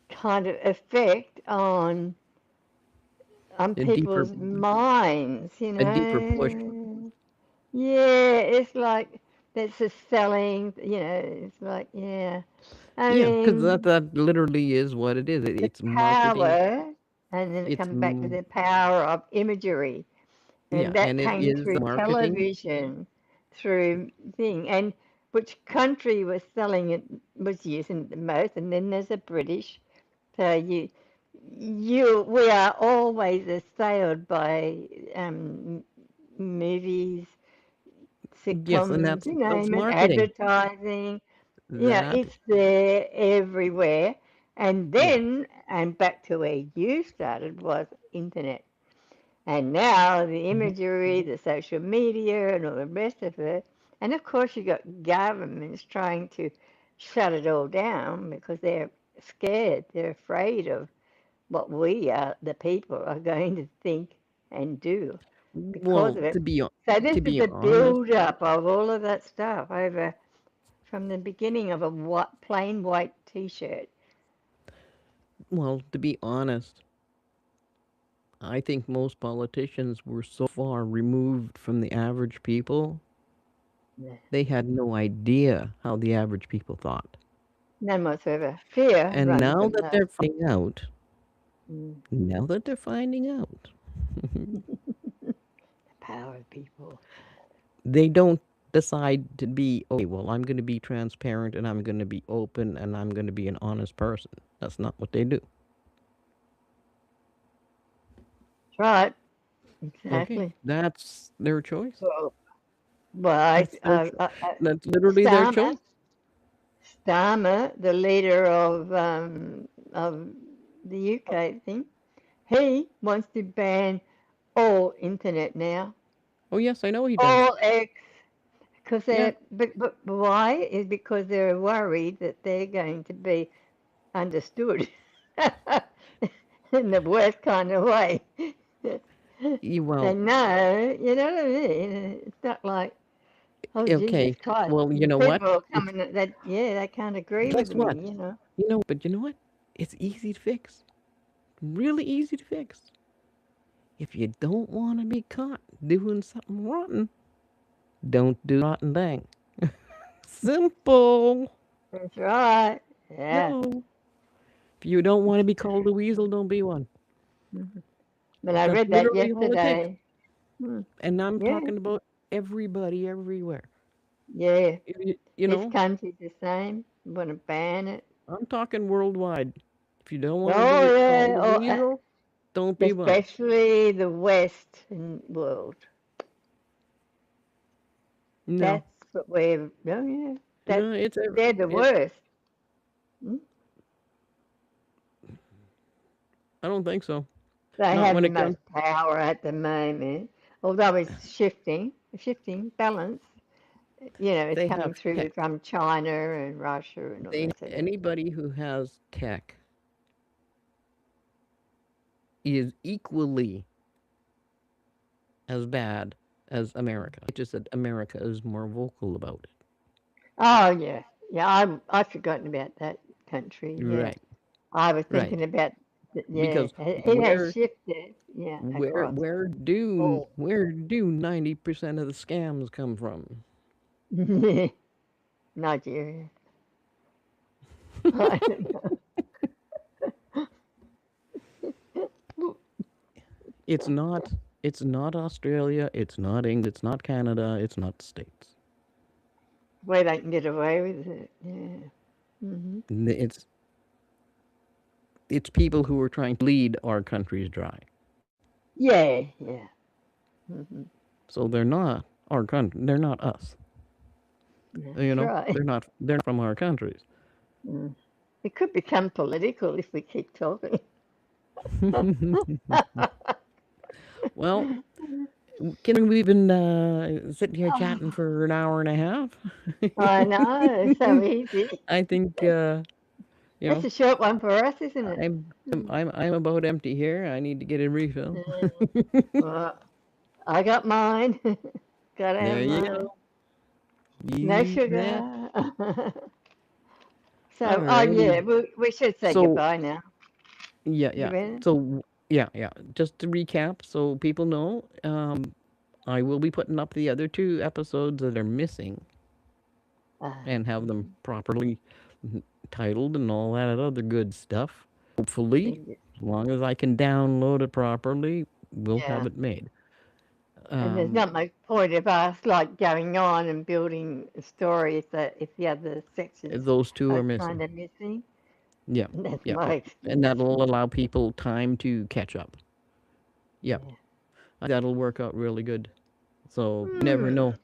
kind of effect on A deeper, people's minds. a deeper push. Yeah, it's like that's a selling. It's like, yeah. I Yeah, because that mean, that literally is what it is. the It's marketing. power, and then it It's comes back to the power of imagery, yeah, and that and it came is through the marketing. television, through thing, and which country was selling it was using it the most, and then there's the British. So we are always assailed by movies, Yes, and sitcoms, you that's name it, marketing. advertising. That It's there everywhere. And yeah. then, and back to where you started, was internet. And now the Mhm. imagery, the social media, and all the rest of it. And of course, you got governments trying to shut it all down because they're scared. They're afraid of what we are, the people, are going to think and do because Well, of it. to be So this to is be the honest, build up of all of that stuff over from the beginning of a plain white T-shirt. well, to be honest, I think most politicians were so far removed from the average people, Yeah. they had no idea how the average people thought. None whatsoever. Fear And runs now them that though. they're finding out, Mm. now that they're finding out, The power of people. they don't decide to be, okay, well, I'm going to be transparent and I'm going to be open and I'm going to be an honest person. That's not what they do. That's right. Okay, Exactly. that's their choice. Well, well That's their cho- that's literally their Starmer, choice. the leader of the UK thing, he wants to ban all internet now, Oh yes, I know he does. all X. Because Yeah. but why? Is because they're worried that they're going to be understood in the worst kind of way. They Well, know what I mean? It's not like, oh, Jesus okay. Christ, Well, you the know what? people are It's coming that, yeah, they can't agree with guess what? me. But you know what? It's easy to fix. Really easy to fix. If you don't want to be caught doing something rotten, don't do rotten thing. Simple. That's right. Yeah. No. If you don't want to be called a weasel, don't be one. Mhm. But I That's read that literally all it takes. yesterday. Hmm. And I'm Yeah, talking about everybody everywhere. yeah. You This know, country's the same. Want to ban it? I'm talking worldwide. If you don't want to Oh, be called yeah. a Oh, weasel, don't be one. especially the Western world. No, That's what we're. Oh, yeah. That no, it's they're the it. worst. Hmm? I don't think so. They Not have when the it comes. most power at the moment, although it's shifting balance. It's They coming have through tech. from China and Russia and all the They rest of it. anybody who has tech is equally as bad as America. It's just that America is more vocal about Oh yeah, yeah. I've forgotten about that country. it. Yeah, Right, I was right. thinking about Yeah, because it has where shifted, yeah, where across. where do Oh, where do 90% of the scams come from? Nigeria. I don't know. It's not it's not Australia, it's not England, it's not Canada, it's not the States. Way they can get away with it. Yeah. Hmm. It's people who are trying to lead our countries dry. Yeah, yeah. Hmm. So they're not our country. They're not us. That's right. They're not from our countries. Mm. It could become political if we keep talking. Well, can we've been sitting here chatting for an hour and a half. I know, so easy. I think you That's know a short one for us, isn't it? I'm about empty here. I need to get a refill. Yeah. Well, I got mine. Gotta have There you mine. go. No You bet. sugar. So, oh yeah, Alrighty. we should say So goodbye now. yeah, You yeah. ready? So yeah. Just to recap, so people know, I will be putting up the other two episodes that are missing and have them properly titled and all that other good stuff. Hopefully, as long as I can download it properly, we'll have yeah. it made. And there's Um, not much point of us like going on and building a story if the other sections those two are are missing. kind of missing. Yeah, That's yeah, my yeah. And experience. that'll allow people time to catch up. Yeah, Yeah. that'll work out really good. So you never Hmm. know.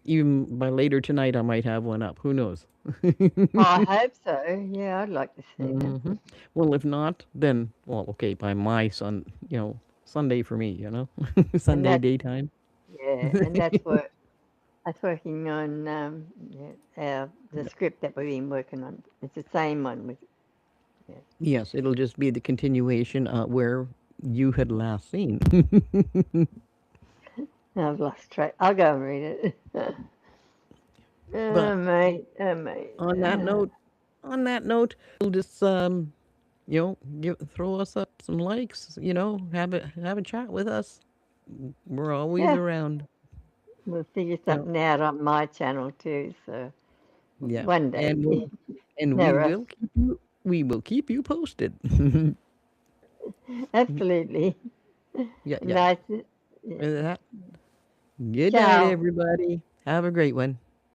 Even by later tonight, I might have one up. Who knows? I hope so. Yeah, I'd like to see that. Hmm. Well, if not, then well, okay, by my Sunday for me, And Sunday that's daytime. yeah, and that's working on yeah, the script that we've been working on. It's the same one with yeah. Yes, it'll just be the continuation where you had last seen. I've lost track. I'll go and read it. But Oh mate, oh mate. on that note, we'll just throw us up some likes. Have a chat with us. We're always Yeah, around. we'll figure You know, something out on my channel too. So yeah, one day, and we no rush. will keep you posted. Absolutely. Yeah, yeah. Nice. With that, good night, Ciao. everybody. Have a great one.